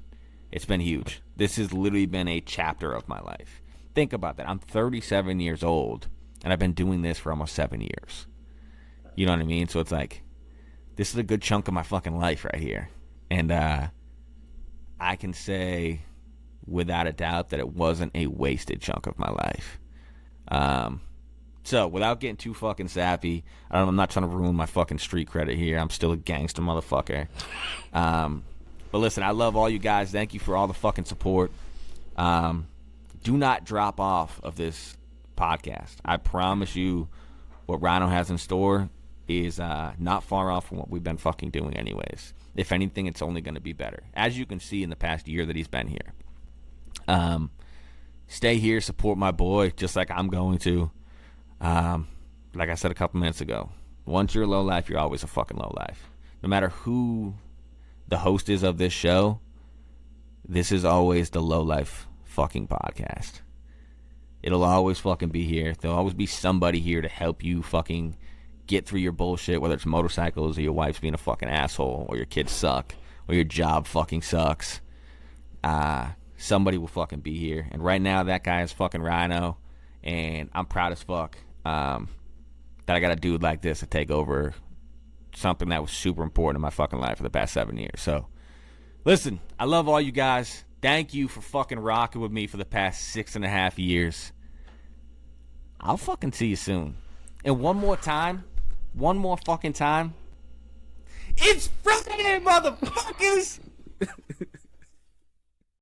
It's been huge. This has literally been a chapter of my life. Think about that. I'm 37 years old, and I've been doing this for almost 7 years. You know what I mean? So it's like, this is a good chunk of my fucking life right here. And I can say without a doubt that it wasn't a wasted chunk of my life. So, without getting too fucking sappy, I'm not trying to ruin my fucking street credit here. I'm still a gangster motherfucker. But listen, I love all you guys. Thank you for all the fucking support. Do not drop off of this podcast. I promise you what Rhino has in store is not far off from what we've been fucking doing anyways. If anything, it's only going to be better. As you can see in the past year that he's been here. Stay here, support my boy, just like I'm going to. Like I said a couple minutes ago, once you're a low life, you're always a fucking low life. No matter who the host is of this show, this is always the Low Life fucking podcast. It'll always fucking be here. There'll always be somebody here to help you fucking get through your bullshit, whether it's motorcycles or your wife's being a fucking asshole or your kids suck or your job fucking sucks. Somebody will fucking be here. And right now that guy is fucking Rhino, and I'm proud as fuck that I got a dude like this to take over something that was super important in my fucking life for the past 7 years. So listen, I love all you guys. Thank you for fucking rocking with me for the past 6.5 years. I'll fucking see you soon. And one more fucking time, it's Friday, motherfuckers!